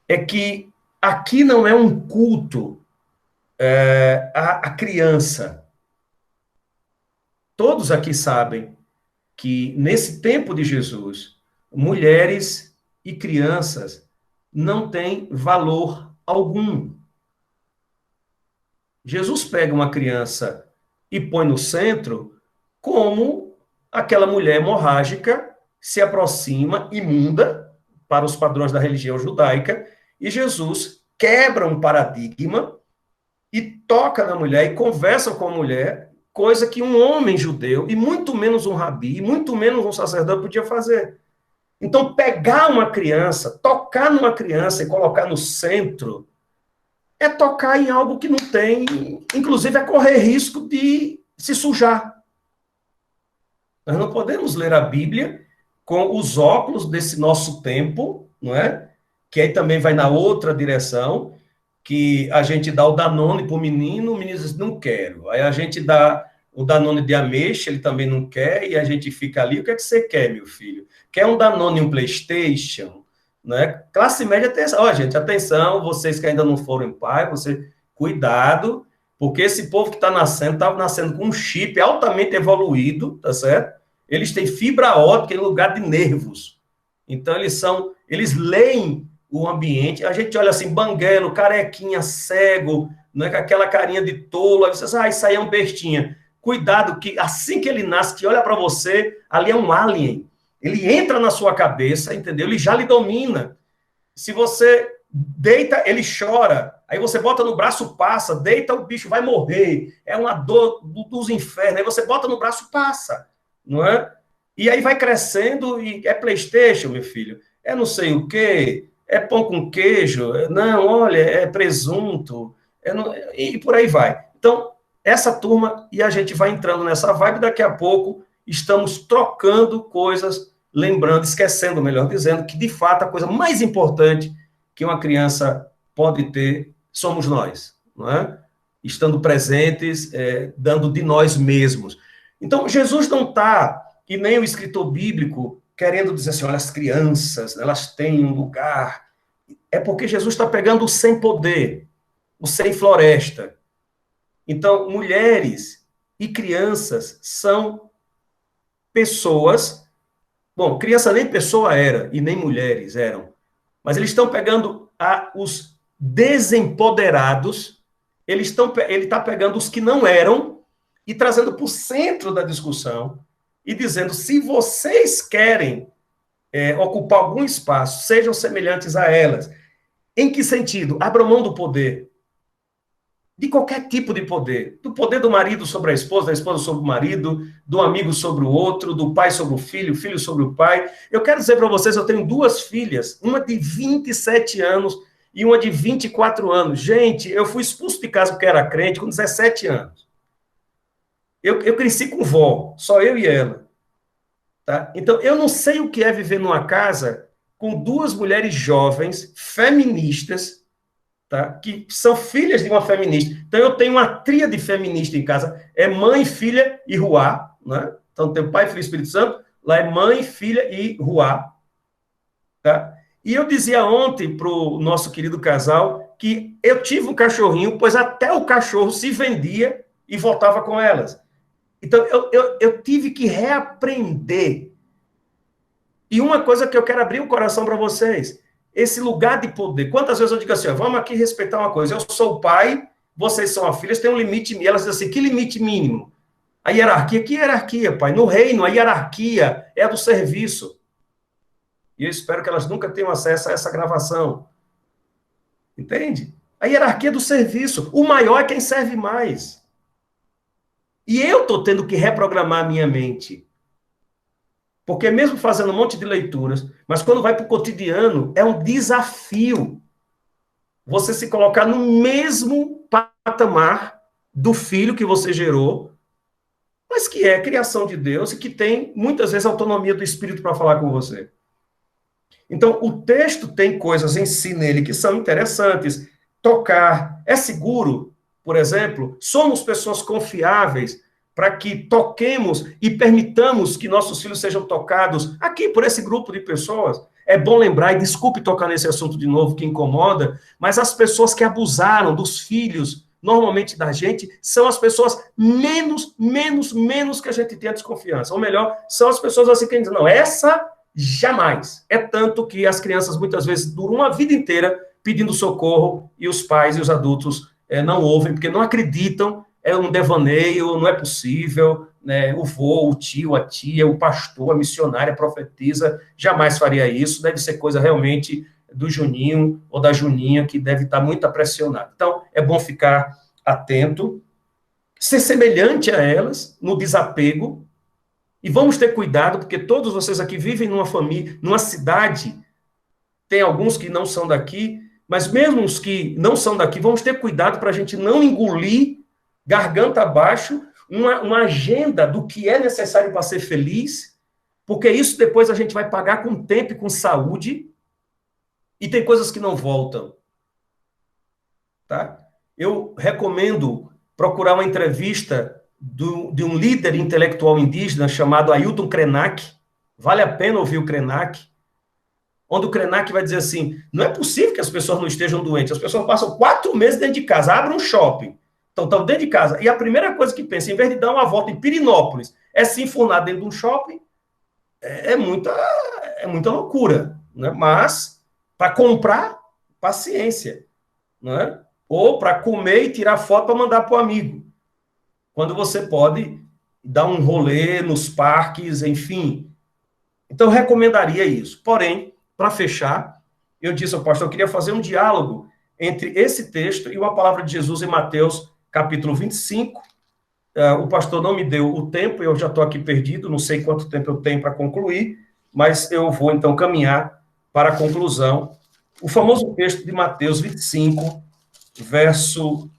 é que aqui não é um culto à criança. Todos aqui sabem que, nesse tempo de Jesus, mulheres e crianças não têm valor algum. Jesus pega uma criança e põe no centro como aquela mulher hemorrágica se aproxima, imunda, para os padrões da religião judaica, e Jesus quebra um paradigma e toca na mulher e conversa com a mulher, coisa que um homem judeu, e muito menos um rabi, e muito menos um sacerdote podia fazer. Então, pegar uma criança, tocar numa criança e colocar no centro, é tocar em algo que não tem, inclusive é correr risco de se sujar. Nós não podemos ler a Bíblia com os óculos desse nosso tempo, não é? Que aí também vai na outra direção, que a gente dá o Danone para o menino diz, não quero. Aí a gente dá o Danone de ameixa, ele também não quer, e a gente fica ali, o que é que você quer, meu filho? Quer um Danone e um PlayStation? Né? Classe média, atenção. Ó, gente, atenção, vocês que ainda não foram pai, cuidado, porque esse povo que está nascendo com um chip altamente evoluído, tá certo? Eles têm fibra óptica em lugar de nervos. Então, eles leem o ambiente. A gente olha assim, banguelo, carequinha, cego, né, com aquela carinha de tolo, aí você diz, isso aí é um bestinha. Cuidado, que assim que ele nasce, que olha para você, ali é um alien. Ele entra na sua cabeça, entendeu? Ele já lhe domina. Se você deita, ele chora. Aí você bota no braço, passa. Deita, o bicho vai morrer. É uma dor dos infernos. Aí você bota no braço, passa. Não é? E aí vai crescendo e é PlayStation, meu filho. É não sei o quê. É pão com queijo. Não, olha, é presunto. E por aí vai. Então, essa turma, e a gente vai entrando nessa vibe, daqui a pouco estamos trocando coisas, lembrando, esquecendo, melhor dizendo, que de fato a coisa mais importante que uma criança pode ter somos nós, não é? Estando presentes, dando de nós mesmos. Então, Jesus não está, e nem o escritor bíblico, querendo dizer assim, olha, as crianças, elas têm um lugar. é porque Jesus está pegando o sem poder, o sem floresta. Então, mulheres e crianças são pessoas... Bom, criança nem pessoa era, e nem mulheres eram. Mas eles estão pegando os desempoderados, ele está pegando os que não eram e trazendo para o centro da discussão e dizendo, se vocês querem ocupar algum espaço, sejam semelhantes a elas. Em que sentido? Abram mão do poder. De qualquer tipo de poder. Do poder do marido sobre a esposa, da esposa sobre o marido, do amigo sobre o outro, do pai sobre o filho sobre o pai. Eu quero dizer para vocês, eu tenho 2 filhas, uma de 27 anos e uma de 24 anos. Gente, eu fui expulso de casa porque era crente com 17 anos. Eu cresci com vó, só eu e ela. Tá? Então, eu não sei o que é viver numa casa com 2 mulheres jovens, feministas, tá? Que são filhas de uma feminista. Então, eu tenho uma tríade feminista em casa. É mãe, filha e Ruá. Né? Então, tem Pai, Filho e Espírito Santo. Lá é mãe, filha e Ruá. Tá? E eu dizia ontem para o nosso querido casal que eu tive um cachorrinho, pois até o cachorro se vendia e voltava com elas. Então, eu tive que reaprender. E uma coisa que eu quero abrir o coração para vocês, esse lugar de poder. Quantas vezes eu digo assim, ó, vamos aqui respeitar uma coisa, eu sou o pai, vocês são as filhas, tem um limite, e elas dizem assim, que limite mínimo? A hierarquia, que hierarquia, pai? No reino, a hierarquia é a do serviço. E eu espero que elas nunca tenham acesso a essa gravação. Entende? A hierarquia do serviço. O maior é quem serve mais. E eu estou tendo que reprogramar a minha mente. Porque mesmo fazendo um monte de leituras, mas quando vai para o cotidiano, é um desafio você se colocar no mesmo patamar do filho que você gerou, mas que é criação de Deus e que tem, muitas vezes, autonomia do Espírito para falar com você. Então, o texto tem coisas em si nele que são interessantes. Tocar, é seguro, por exemplo, somos pessoas confiáveis para que toquemos e permitamos que nossos filhos sejam tocados aqui por esse grupo de pessoas. É bom lembrar, e desculpe tocar nesse assunto de novo que incomoda, mas as pessoas que abusaram dos filhos, normalmente da gente, são as pessoas menos que a gente tem a desconfiança. Ou melhor, são as pessoas assim que a gente diz, não, essa jamais. É tanto que as crianças muitas vezes duram uma vida inteira pedindo socorro e os pais e os adultos não ouvem, porque não acreditam, é um devaneio, não é possível, né? O vô, o tio, a tia, o pastor, a missionária, a profetisa, jamais faria isso, deve ser coisa realmente do Juninho ou da Juninha, que deve estar muito pressionado. Então, é bom ficar atento, ser semelhante a elas, no desapego, e vamos ter cuidado, porque todos vocês aqui vivem numa família, numa cidade, tem alguns que não são daqui, mas mesmo os que não são daqui, vamos ter cuidado para a gente não engolir garganta abaixo, uma agenda do que é necessário para ser feliz, porque isso depois a gente vai pagar com tempo e com saúde, e tem coisas que não voltam. Tá? Eu recomendo procurar uma entrevista de um líder intelectual indígena chamado Ailton Krenak, vale a pena ouvir o Krenak, onde o Krenak vai dizer assim, não é possível que as pessoas não estejam doentes, as pessoas passam 4 meses dentro de casa, abrem um shopping, estão dentro de casa, e a primeira coisa que pensa, em vez de dar uma volta em Pirinópolis, é se enfornar dentro de um shopping, é muita loucura, né? Mas, para comprar, paciência, né? Ou para comer e tirar foto para mandar para o amigo, quando você pode dar um rolê nos parques, enfim. Então, eu recomendaria isso. Porém, para fechar, eu disse ao pastor, eu queria fazer um diálogo entre esse texto e uma palavra de Jesus em Mateus, capítulo 25, o pastor não me deu o tempo, eu já estou aqui perdido, não sei quanto tempo eu tenho para concluir, mas eu vou, então, caminhar para a conclusão. O famoso texto de Mateus 25, verso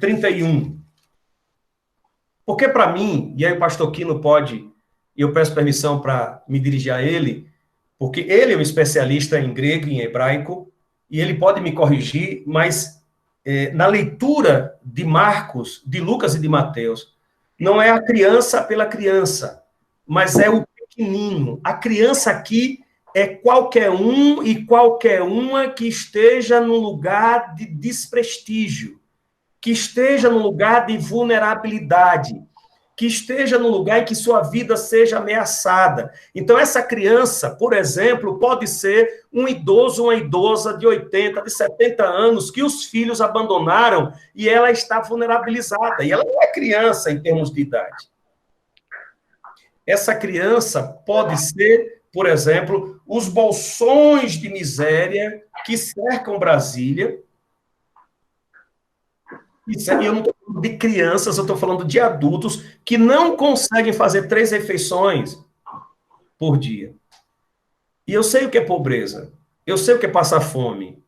31. Porque, para mim, e aí o pastor Quino pode, e eu peço permissão para me dirigir a ele, porque ele é um especialista em grego e em hebraico, e ele pode me corrigir, mas na leitura de Marcos, de Lucas e de Mateus, não é a criança pela criança, mas é o pequenino. A criança aqui é qualquer um e qualquer uma que esteja no lugar de desprestígio, que esteja no lugar de vulnerabilidade, que esteja no lugar em que sua vida seja ameaçada. Então, essa criança, por exemplo, pode ser um idoso, uma idosa de 80, de 70 anos, que os filhos abandonaram e ela está vulnerabilizada. E ela não é criança em termos de idade. Essa criança pode ser, por exemplo, os bolsões de miséria que cercam Brasília. E eu não estou falando de crianças, eu estou falando de adultos que não conseguem fazer 3 refeições por dia. E eu sei o que é pobreza. Eu sei o que é passar fome.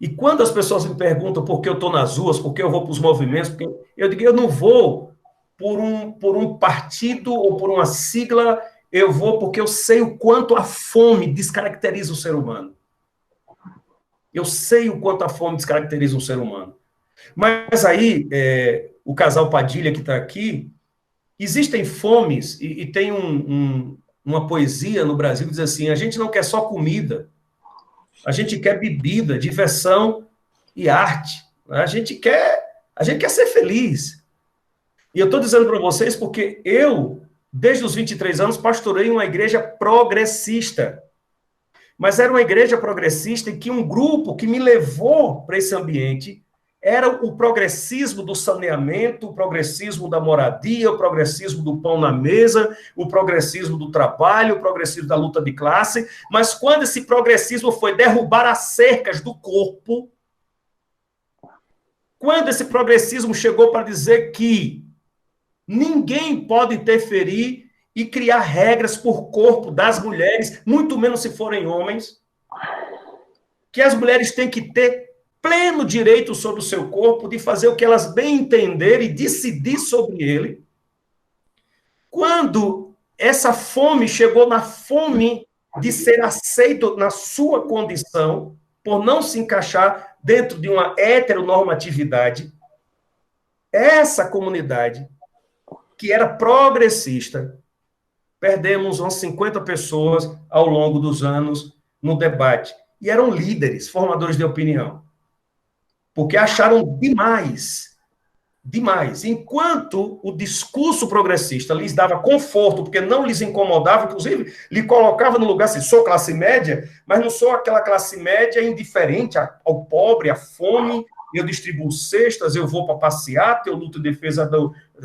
E quando as pessoas me perguntam por que eu estou nas ruas, por que eu vou para os movimentos, porque eu digo, eu não vou por um partido ou por uma sigla, eu vou porque eu sei o quanto a fome descaracteriza o ser humano. Eu sei o quanto a fome descaracteriza o ser humano. Mas aí, o casal Padilha que está aqui, existem fomes, e tem uma poesia no Brasil que diz assim, a gente não quer só comida, a gente quer bebida, diversão e arte. A gente quer ser feliz. E eu estou dizendo para vocês porque eu, desde os 23 anos, pastorei uma igreja progressista. Mas era uma igreja progressista em que um grupo que me levou para esse ambiente era o progressismo do saneamento, o progressismo da moradia, o progressismo do pão na mesa, o progressismo do trabalho, o progressismo da luta de classe. Mas quando esse progressismo foi derrubar as cercas do corpo, quando esse progressismo chegou para dizer que ninguém pode interferir e criar regras por corpo das mulheres, muito menos se forem homens, que as mulheres têm que ter pleno direito sobre o seu corpo, de fazer o que elas bem entenderem e decidir sobre ele. Quando essa fome chegou na fome de ser aceito na sua condição, por não se encaixar dentro de uma heteronormatividade, essa comunidade, que era progressista, perdemos umas 50 pessoas ao longo dos anos no debate. E eram líderes, formadores de opinião. Porque acharam demais. Enquanto o discurso progressista lhes dava conforto, porque não lhes incomodava, inclusive, lhe colocava no lugar assim, sou classe média, mas não sou aquela classe média indiferente ao pobre, à fome, eu distribuo cestas, eu vou para passeata, eu luto em defesa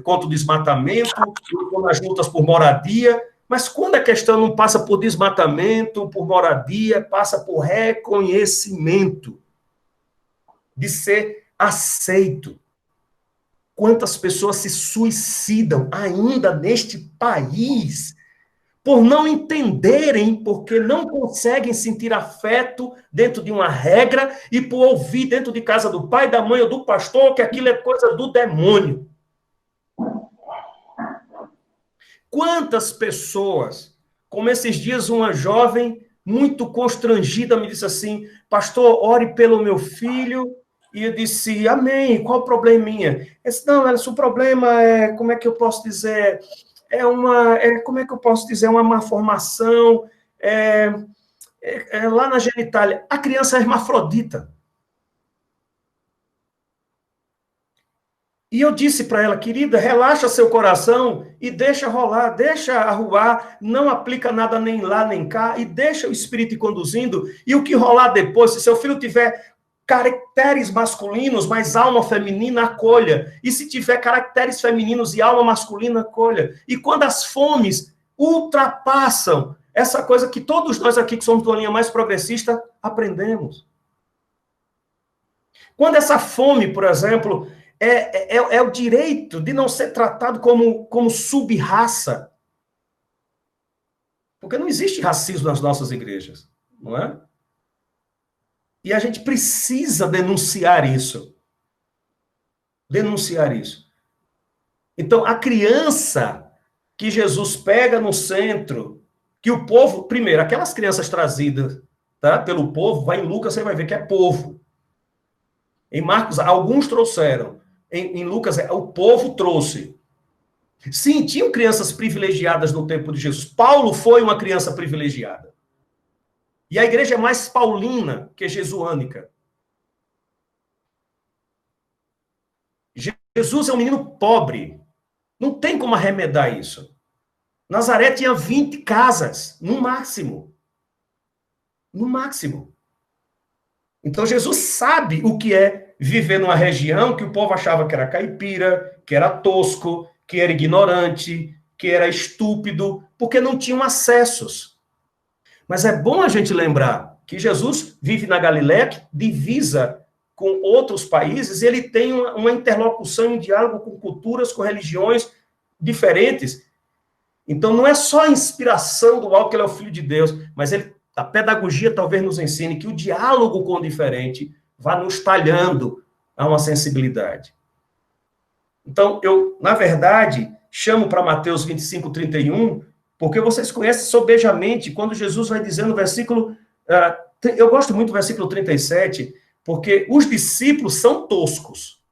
contra o desmatamento, eu estou nas lutas por moradia, mas quando a questão não passa por desmatamento, por moradia, passa por reconhecimento de ser aceito. Quantas pessoas se suicidam ainda neste país por não entenderem, porque não conseguem sentir afeto dentro de uma regra e por ouvir dentro de casa do pai, da mãe ou do pastor que aquilo é coisa do demônio. Quantas pessoas, como esses dias uma jovem muito constrangida me disse assim, pastor, ore pelo meu filho. E eu disse, amém, qual o probleminha? Eu disse, não, o problema é, como é que eu posso dizer, como é que eu posso dizer, uma malformação, lá na genitália. A criança é hermafrodita. E eu disse para ela, querida, relaxa seu coração e deixa rolar, deixa arruar, não aplica nada nem lá nem cá, e deixa o Espírito ir conduzindo, e o que rolar depois, se seu filho tiver caracteres masculinos, mas alma feminina, acolha. E se tiver caracteres femininos e alma masculina, acolha. E quando as fomes ultrapassam essa coisa que todos nós aqui que somos de uma linha mais progressista aprendemos. Quando essa fome, por exemplo, é o direito de não ser tratado como sub-raça. Porque não existe racismo nas nossas igrejas, não é? E a gente precisa denunciar isso. Denunciar isso. Então, a criança que Jesus pega no centro, que o povo, primeiro, aquelas crianças trazidas, tá, pelo povo, vai em Lucas, você vai ver que é povo. Em Marcos, alguns trouxeram. Em Lucas, o povo trouxe. Sim, tinham crianças privilegiadas no tempo de Jesus. Paulo foi uma criança privilegiada. E a igreja é mais paulina que jesuânica. Jesus é um menino pobre. Não tem como arremedar isso. Nazaré tinha 20 casas, no máximo. No máximo. Então Jesus sabe o que é viver numa região que o povo achava que era caipira, que era tosco, que era ignorante, que era estúpido, porque não tinham acessos. Mas é bom a gente lembrar que Jesus vive na Galiléia, que divisa com outros países, e ele tem uma interlocução, um diálogo com culturas, com religiões diferentes. Então não é só a inspiração do alto que ele é o Filho de Deus, mas a pedagogia talvez nos ensine que o diálogo com o diferente vai nos talhando a uma sensibilidade. Então, eu, na verdade, chamo para Mateus 25, 31, porque vocês conhecem sobejamente, quando Jesus vai dizendo no versículo... eu gosto muito do versículo 37, porque os discípulos são toscos.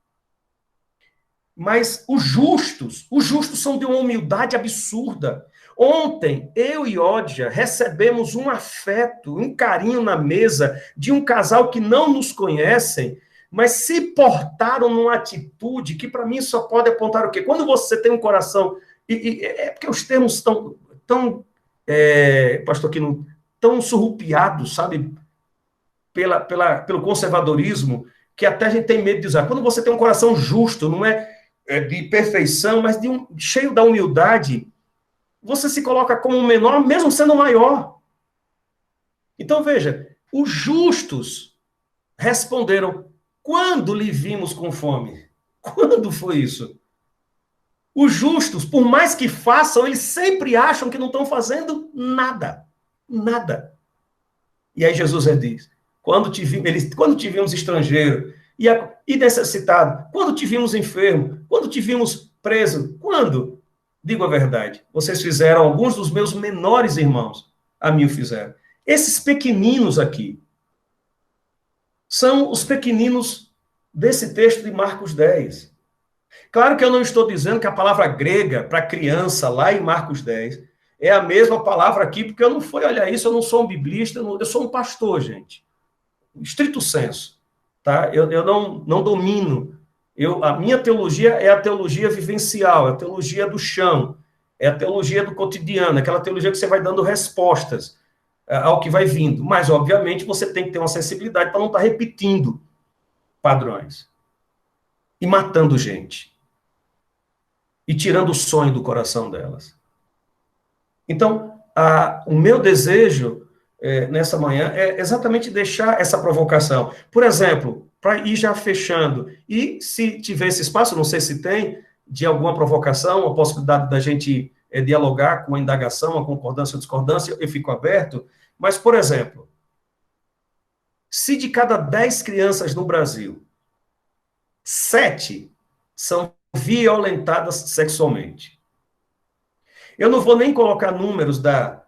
Mas os justos são de uma humildade absurda. Ontem, eu e Ódia recebemos um afeto, um carinho na mesa de um casal que não nos conhecem, mas se portaram numa atitude que, para mim, só pode apontar o quê? Quando você tem um coração... é porque os termos tão pastor Quino, tão surrupiados, sabe? Pelo conservadorismo, que até a gente tem medo de usar. Quando você tem um coração justo, não é de perfeição, mas cheio da humildade, você se coloca como o menor, mesmo sendo o maior. Então, veja, os justos responderam: quando lhe vimos com fome? Quando foi isso? Os justos, por mais que façam, eles sempre acham que não estão fazendo nada. Nada. E aí Jesus diz: quando te vimos estrangeiro e necessitado, quando te vimos enfermo, quando te vimos preso, quando? Digo a verdade, vocês fizeram, alguns dos meus menores irmãos, a mim o fizeram. Esses pequeninos aqui são os pequeninos desse texto de Marcos 10. Claro que eu não estou dizendo que a palavra grega para criança, lá em Marcos 10, é a mesma palavra aqui, porque eu não fui olhar isso, eu não sou um biblista, eu sou um pastor, gente. Estrito senso. Tá? Eu não domino. A minha teologia é a teologia vivencial, é a teologia do chão, é a teologia do cotidiano, aquela teologia que você vai dando respostas ao que vai vindo. Mas, obviamente, você tem que ter uma sensibilidade para não estar repetindo padrões e matando gente e tirando o sonho do coração delas. Então, o meu desejo nessa manhã é exatamente deixar essa provocação. Por exemplo, para ir já fechando, e se tiver esse espaço, não sei se tem, de alguma provocação, a possibilidade da gente dialogar com a indagação, a concordância ou discordância, eu fico aberto, mas, por exemplo, se de cada 10 crianças no Brasil, 7 são violentadas sexualmente, eu não vou nem colocar números da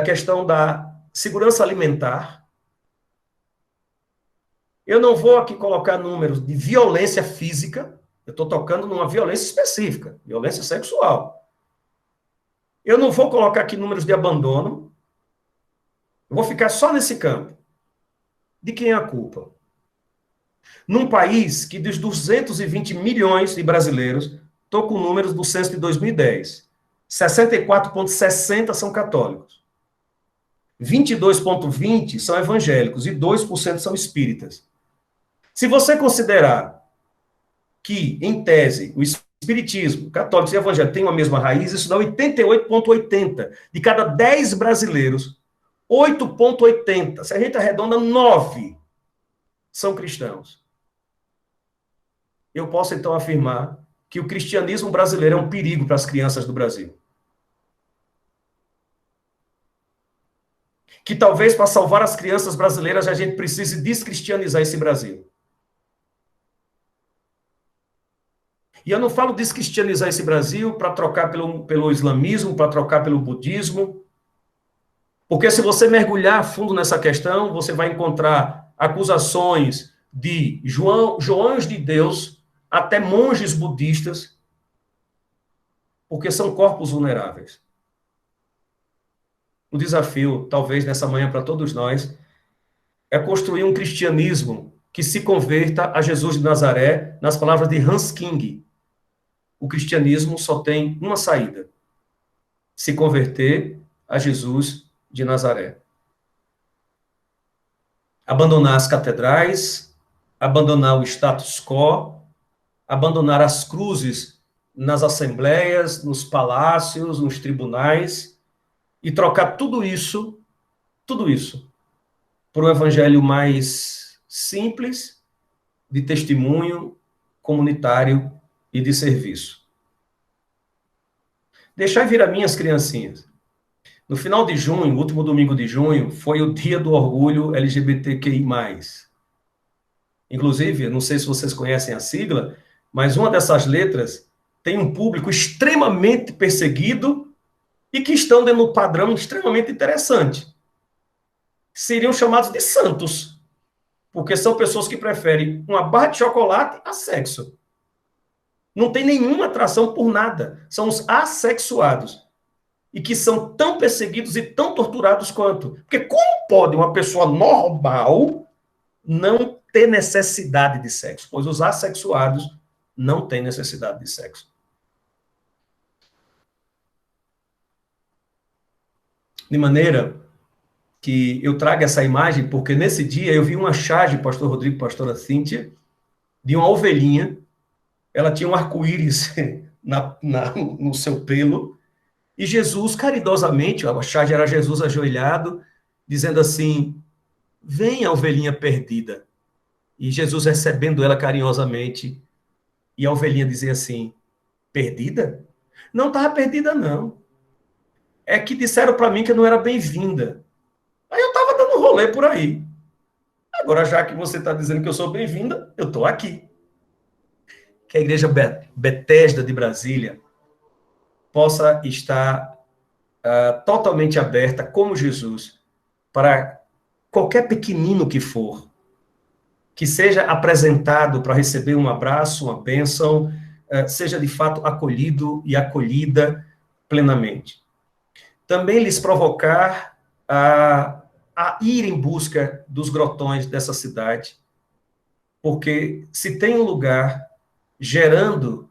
questão da segurança alimentar, eu não vou aqui colocar números de violência física, eu estou tocando numa violência específica, violência sexual. Eu não vou colocar aqui números de abandono, eu vou ficar só nesse campo. De quem é a culpa? Num país que dos 220 milhões de brasileiros, estou com números do censo de 2010, 64,60% são católicos, 22,20% são evangélicos e 2% são espíritas. Se você considerar que, em tese, o espiritismo, católicos e evangélicos têm uma mesma raiz, isso dá 88,80%. De cada 10 brasileiros, 8,80%, se a gente arredonda, 9 são cristãos. Eu posso, então, afirmar que o cristianismo brasileiro é um perigo para as crianças do Brasil. Que talvez, para salvar as crianças brasileiras, a gente precise descristianizar esse Brasil. E eu não falo descristianizar esse Brasil para trocar pelo islamismo, para trocar pelo budismo, porque se você mergulhar a fundo nessa questão, você vai encontrar acusações de joões de Deus, até monges budistas, porque são corpos vulneráveis. O desafio, talvez nessa manhã para todos nós, é construir um cristianismo que se converta a Jesus de Nazaré, nas palavras de Hans King. O cristianismo só tem uma saída: se converter a Jesus de Nazaré. Abandonar as catedrais, abandonar o status quo, abandonar as cruzes nas assembleias, nos palácios, nos tribunais, e trocar tudo isso, por um evangelho mais simples, de testemunho comunitário e de serviço. Deixai vir a mim as criancinhas. No final de junho, último domingo de junho, foi o dia do orgulho LGBTQI+. Inclusive, não sei se vocês conhecem a sigla, mas uma dessas letras tem um público extremamente perseguido e que estão dentro de um padrão extremamente interessante. Seriam chamados de santos, porque são pessoas que preferem uma barra de chocolate a sexo. Não tem nenhuma atração por nada. São os assexuados. E que são tão perseguidos e tão torturados quanto. Porque como pode uma pessoa normal não ter necessidade de sexo? Pois os assexuados não têm necessidade de sexo. De maneira que eu trago essa imagem, porque nesse dia eu vi uma charge, pastor Rodrigo, pastora Cíntia, de uma ovelhinha. Ela tinha um arco-íris no seu pelo, e Jesus, caridosamente, a charge era Jesus ajoelhado, dizendo assim: venha, ovelhinha perdida. E Jesus recebendo ela carinhosamente, e a ovelhinha dizia assim: perdida? Não estava perdida, não. É que disseram para mim que eu não era bem-vinda. Aí eu estava dando rolê por aí. Agora, já que você está dizendo que eu sou bem-vinda, eu estou aqui. Que a Igreja Betesda de Brasília possa estar totalmente aberta, como Jesus, para qualquer pequenino que for, que seja apresentado para receber um abraço, uma bênção, seja de fato acolhido e acolhida plenamente. Também lhes provocar a ir em busca dos grotões dessa cidade, porque se tem um lugar gerando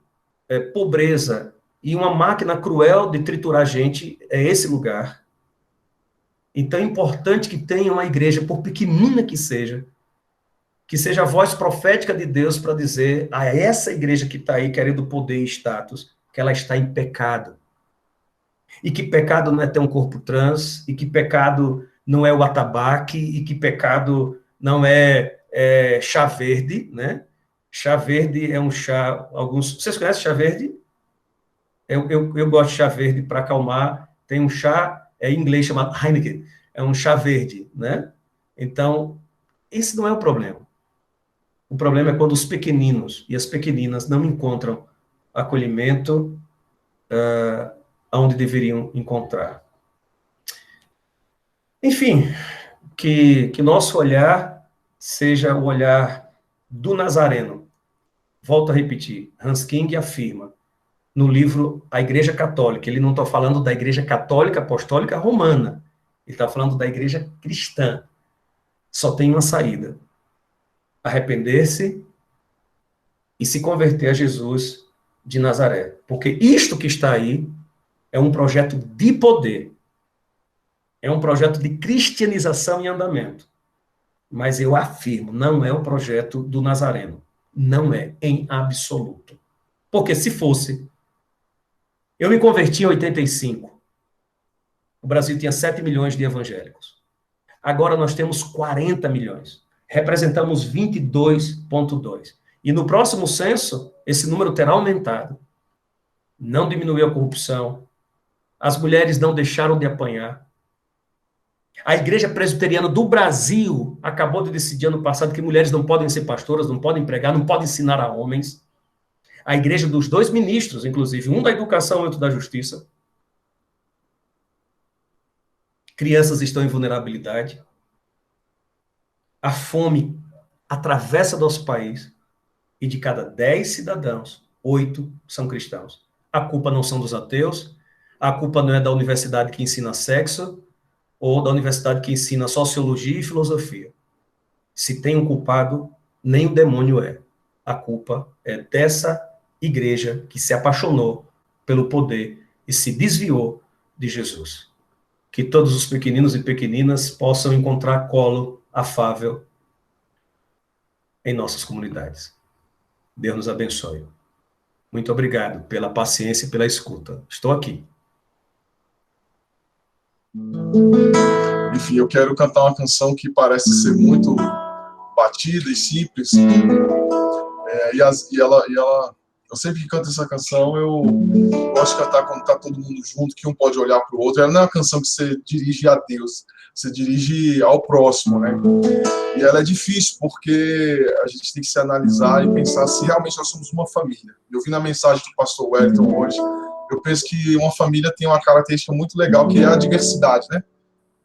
pobreza e uma máquina cruel de triturar gente, é esse lugar. Então é importante que tenha uma igreja, por pequenina que seja a voz profética de Deus para dizer a essa igreja que está aí querendo poder e status, que ela está em pecado. E que pecado não é ter um corpo trans, e que pecado não é o atabaque, e que pecado não é chá verde, né? Chá verde é um chá... Vocês conhecem chá verde? Eu gosto de chá verde para acalmar. Tem um chá em inglês chamado Heineken. É um chá verde, né? Então, esse não é o problema. O problema é quando os pequeninos e as pequeninas não encontram acolhimento onde deveriam encontrar. Enfim, que nosso olhar seja o olhar do Nazareno. Volto a repetir, Hans King afirma, no livro A Igreja Católica, ele não está falando da Igreja Católica Apostólica Romana, ele está falando da Igreja Cristã. Só tem uma saída: arrepender-se e se converter a Jesus de Nazaré. Porque isto que está aí é um projeto de poder, é um projeto de cristianização em andamento. Mas eu afirmo, não é o projeto do Nazareno. Não é, em absoluto. Porque se fosse... Eu me converti em 85. O Brasil tinha 7 milhões de evangélicos. Agora nós temos 40 milhões. Representamos 22,2. E no próximo censo, esse número terá aumentado. Não diminuiu a corrupção. As mulheres não deixaram de apanhar. A Igreja Presbiteriana do Brasil acabou de decidir ano passado que mulheres não podem ser pastoras, não podem pregar, não podem ensinar a homens. A Igreja dos 2 ministros, inclusive, um da Educação e outro da Justiça. Crianças estão em vulnerabilidade. A fome atravessa nosso país e de cada 10 cidadãos, 8 são cristãos. a culpa não são dos ateus, a culpa não é da universidade que ensina sexo, ou da universidade que ensina sociologia e filosofia. Se tem um culpado, nem o demônio é. A culpa é dessa igreja que se apaixonou pelo poder e se desviou de Jesus. Que todos os pequeninos e pequeninas possam encontrar colo afável em nossas comunidades. Deus nos abençoe. Muito obrigado pela paciência e pela escuta. Estou aqui. Enfim, eu quero cantar uma canção que parece ser muito batida e simples. Eu sempre que canto essa canção, eu gosto de cantar quando está todo mundo junto, que um pode olhar para o outro. Ela não é uma canção que você dirige a Deus, você dirige ao próximo, né? E ela é difícil, porque a gente tem que se analisar e pensar se realmente nós somos uma família. Eu vi na mensagem do pastor Wellington hoje, eu penso que uma família tem uma característica muito legal, que é a diversidade, né?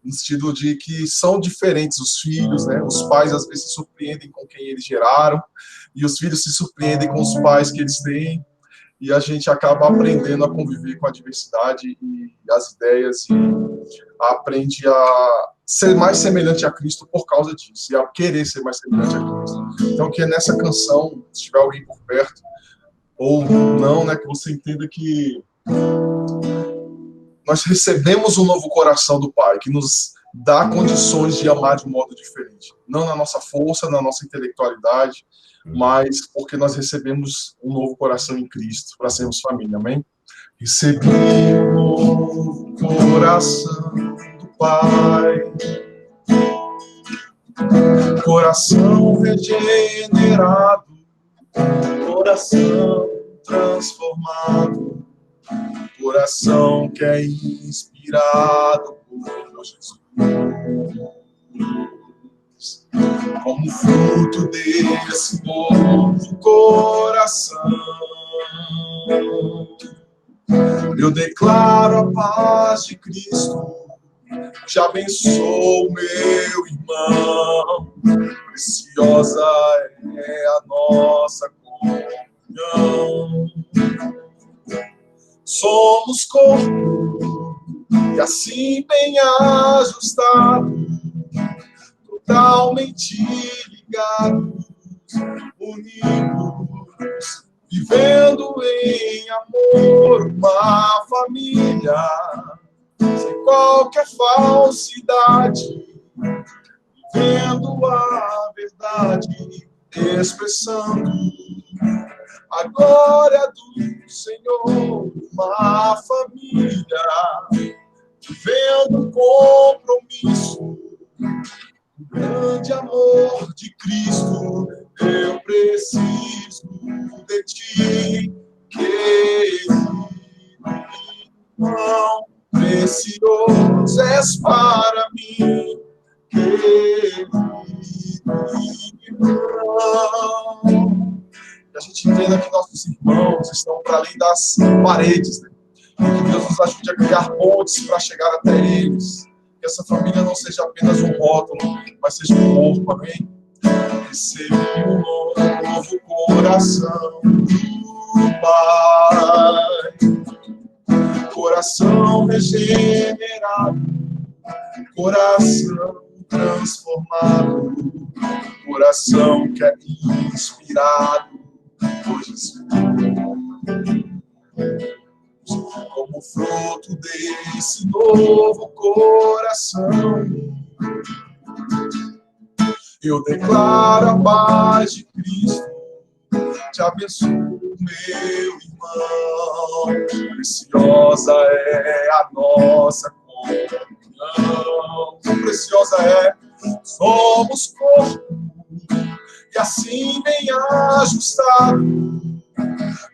No sentido de que são diferentes os filhos, né? Os pais às vezes se surpreendem com quem eles geraram, e os filhos se surpreendem com os pais que eles têm, e a gente acaba aprendendo a conviver com a diversidade e as ideias, e aprende a ser mais semelhante a Cristo por causa disso, e a querer ser mais semelhante a Cristo. Então, que nessa canção, se tiver alguém por perto, ou não, né, que você entenda que nós recebemos um novo coração do Pai, que nos dá condições de amar de um modo diferente. Não na nossa força, na nossa intelectualidade, mas porque nós recebemos um novo coração em Cristo, para sermos família, amém? Recebi um novo coração do Pai, coração regenerado, coração transformado, coração que é inspirado por Jesus. Como fruto desse novo coração, eu declaro a paz de Cristo, te abençoo, meu irmão. Preciosa é a nossa comunhão. Somos corpo, e assim bem ajustado, totalmente ligados, unidos, vivendo em amor, uma família, sem qualquer falsidade, vivendo a verdade, expressando a glória do Senhor, uma família, vivendo compromisso, o grande amor de Cristo. Eu preciso de ti, querido irmão, precioso és para mim, querido irmão. Que a gente entenda que nossos irmãos estão para além das paredes, né? E que Deus nos ajude a criar pontes para chegar até eles. Que essa família não seja apenas um rótulo, mas seja um corpo, amém? Recebi um novo coração do Pai, coração regenerado, coração transformado, coração que é inspirado por Jesus. Como fruto desse novo coração, eu declaro a paz de Cristo, te abençoo, meu irmão. Preciosa é a nossa comunhão, preciosa é, somos corpo, e assim bem ajustado,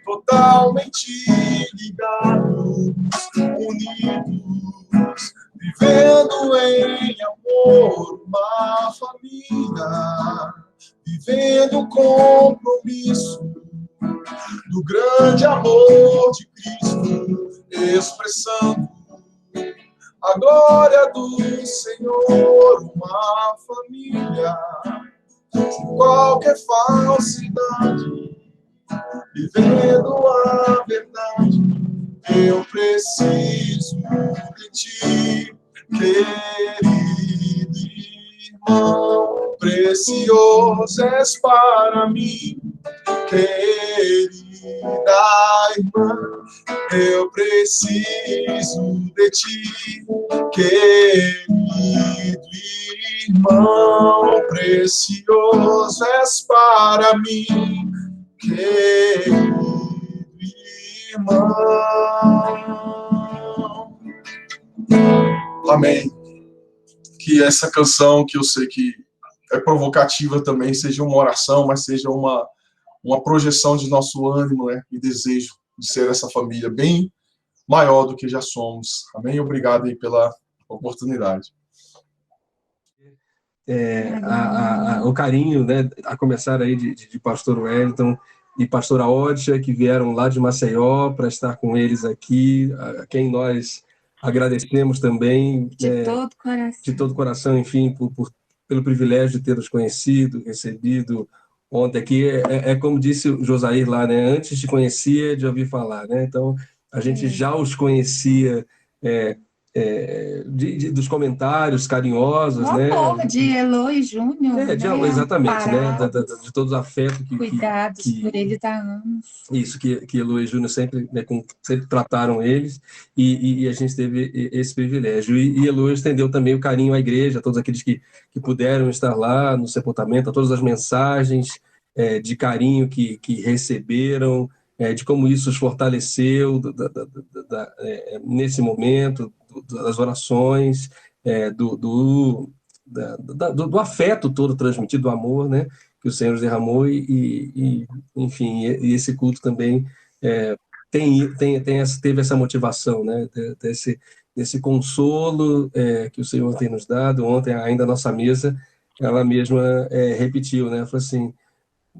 totalmente ligados, unidos, vivendo em amor, uma família, vivendo compromisso do grande amor de Cristo, expressando a glória do Senhor, uma família, sem qualquer falsidade, vivendo a verdade, eu preciso de ti, querido irmão, precioso és para mim, querida irmã, eu preciso de ti, querido irmão, precioso és para mim, querido irmão. Amém. Que essa canção, que eu sei que é provocativa também, seja uma oração, mas seja uma projeção de nosso ânimo, né, e desejo de ser essa família bem maior do que já somos. Amém? Obrigado aí pela oportunidade. O carinho, né, a começar aí de pastor Wellington e pastora Ódia, que vieram lá de Maceió para estar com eles aqui, a quem nós agradecemos também. De todo coração, enfim, pelo privilégio de tê-los conhecido, recebido ontem aqui. Como disse o Josair lá, né, antes te conhecia de ouvir falar, né? Então, a gente já os conhecia dos comentários carinhosos, o né? amor de Elo e Júnior, né? Exatamente, né? De todo o afeto cuidados por eles há anos. Isso, que Elo e Júnior sempre, né, sempre trataram eles, e a gente teve esse privilégio. E Elo estendeu também o carinho à igreja, a todos aqueles que puderam estar lá no sepultamento, a todas as mensagens de carinho que receberam, de como isso os fortaleceu nesse momento, das orações, do afeto todo transmitido, do amor, né, que o Senhor derramou, enfim, e esse culto também teve essa motivação, né, desse consolo que o Senhor tem nos dado. Ontem, ainda a nossa mesa, ela mesma repetiu, né, falou assim: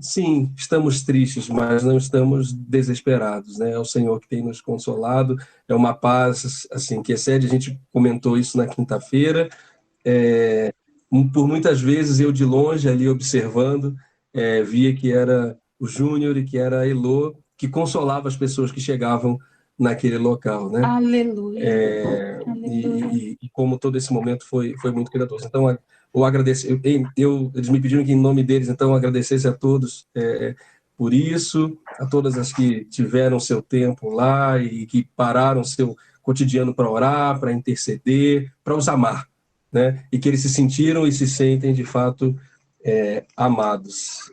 sim, estamos tristes, mas não estamos desesperados, né? É o Senhor que tem nos consolado, é uma paz assim que excede. A gente comentou isso na quinta-feira. Por muitas vezes eu de longe ali observando, via que era o Júnior e que era a Elo que consolava as pessoas que chegavam naquele local, né? Aleluia. E como todo esse momento foi muito cuidadoso. Então, eles me pediram que, em nome deles, então, agradecesse a todos por isso, a todas as que tiveram seu tempo lá e que pararam seu cotidiano para orar, para interceder, para os amar, né? E que eles se sentiram e se sentem, de fato, amados.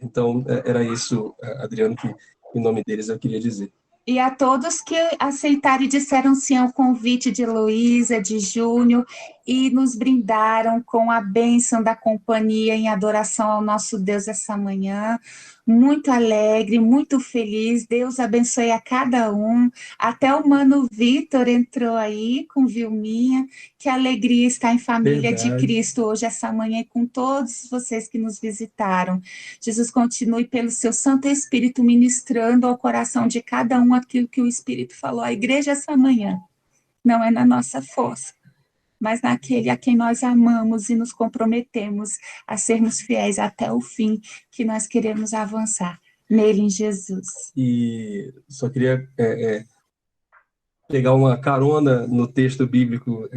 Então, era isso, Adriano, que, em nome deles, eu queria dizer. E a todos que aceitaram e disseram sim ao convite de Heloísa, de Júnior, e nos brindaram com a bênção da companhia em adoração ao nosso Deus essa manhã. Muito alegre, muito feliz. Deus abençoe a cada um. Até o Mano Vitor entrou aí com Vilminha. Que alegria estar em família de Cristo hoje, essa manhã, e com todos vocês que nos visitaram. Jesus continue pelo seu Santo Espírito ministrando ao coração de cada um aquilo que o Espírito falou à igreja essa manhã. Não é na nossa força, mas naquele a quem nós amamos e nos comprometemos a sermos fiéis até o fim, que nós queremos avançar nele, em Jesus. E só queria pegar uma carona no texto bíblico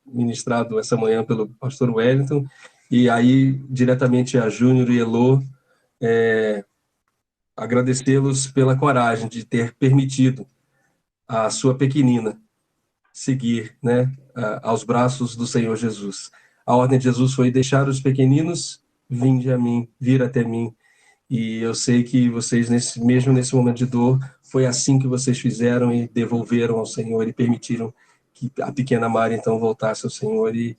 ministrado essa manhã pelo pastor Wellington, e aí diretamente a Júnior e Elo, agradecê-los pela coragem de ter permitido a sua pequenina seguir, né, aos braços do Senhor Jesus. A ordem de Jesus foi: deixar os pequeninos, vinde a mim, vir até mim. E eu sei que vocês, mesmo nesse momento de dor, foi assim que vocês fizeram e devolveram ao Senhor e permitiram que a pequena Mari, então, voltasse ao Senhor. E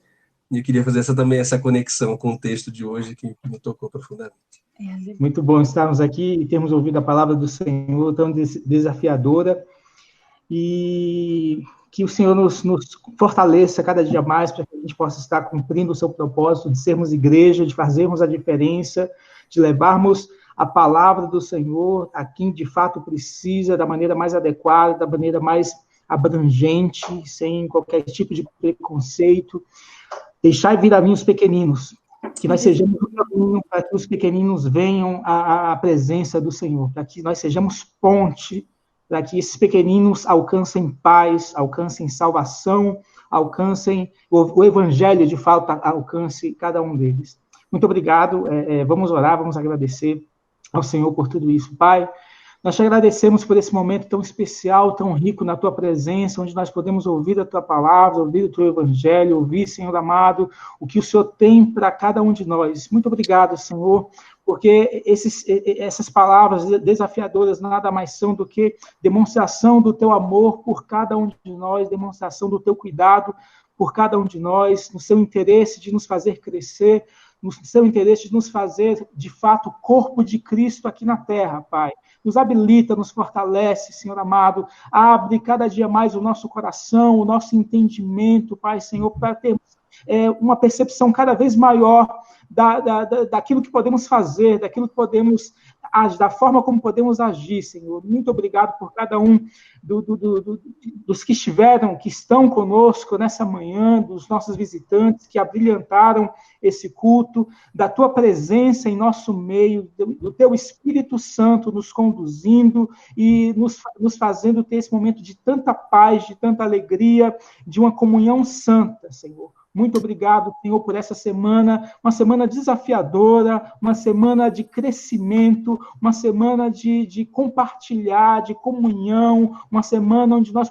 eu queria fazer essa conexão com o texto de hoje, que me tocou profundamente. Muito bom estarmos aqui e termos ouvido a palavra do Senhor, tão desafiadora, e que o Senhor nos fortaleça cada dia mais para que a gente possa estar cumprindo o seu propósito de sermos igreja, de fazermos a diferença, de levarmos a palavra do Senhor a quem de fato precisa, da maneira mais adequada, da maneira mais abrangente, sem qualquer tipo de preconceito. Deixai vir a mim os pequeninos, que nós sejamos um caminho para que os pequeninos venham à presença do Senhor, para que nós sejamos ponte para que esses pequeninos alcancem paz, alcancem salvação, alcancem o evangelho, de fato, alcance cada um deles. Muito obrigado, vamos orar, vamos agradecer ao Senhor por tudo isso. Pai, nós te agradecemos por esse momento tão especial, tão rico na tua presença, onde nós podemos ouvir a tua palavra, ouvir o teu evangelho, ouvir, Senhor amado, o que o Senhor tem para cada um de nós. Muito obrigado, Senhor, porque essas palavras desafiadoras nada mais são do que demonstração do teu amor por cada um de nós, demonstração do teu cuidado por cada um de nós, no seu interesse de nos fazer crescer, no seu interesse de nos fazer, de fato, corpo de Cristo aqui na terra, Pai. Nos habilita, nos fortalece, Senhor amado, abre cada dia mais o nosso coração, o nosso entendimento, Pai, Senhor, para termos uma percepção cada vez maior daquilo que podemos fazer, daquilo que podemos, da forma como podemos agir, Senhor. Muito obrigado por cada um dos que estão conosco nessa manhã, dos nossos visitantes que abrilhantaram esse culto, da tua presença em nosso meio, do teu Espírito Santo nos conduzindo e nos fazendo ter esse momento de tanta paz, de tanta alegria, de uma comunhão santa, Senhor. Muito obrigado, Senhor, por essa semana, uma semana desafiadora, uma semana de crescimento, uma semana de compartilhar, de comunhão, uma semana onde nós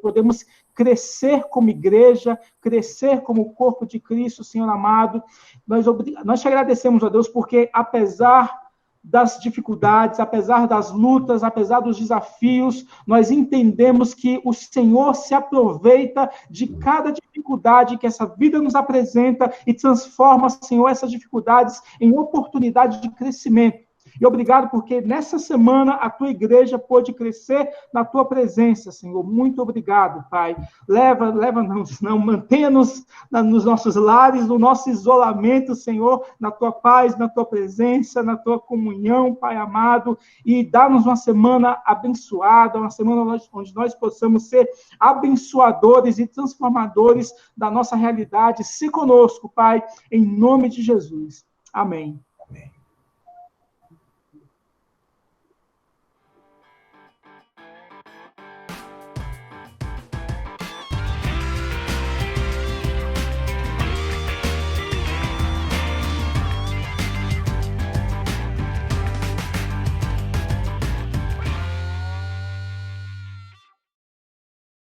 podemos crescer como igreja, crescer como corpo de Cristo, Senhor amado. Nós te agradecemos, ó Deus, porque apesar das dificuldades, apesar das lutas, apesar dos desafios, nós entendemos que o Senhor se aproveita de cada dificuldade que essa vida nos apresenta e transforma, Senhor, essas dificuldades em oportunidade de crescimento. E obrigado porque nessa semana a tua igreja pôde crescer na tua presença, Senhor. Muito obrigado, Pai. Leva-nos, mantenha-nos nos nossos lares, no nosso isolamento, Senhor, na tua paz, na tua presença, na tua comunhão, Pai amado, e dá-nos uma semana abençoada, uma semana onde nós possamos ser abençoadores e transformadores da nossa realidade. Se conosco, Pai, em nome de Jesus. Amém.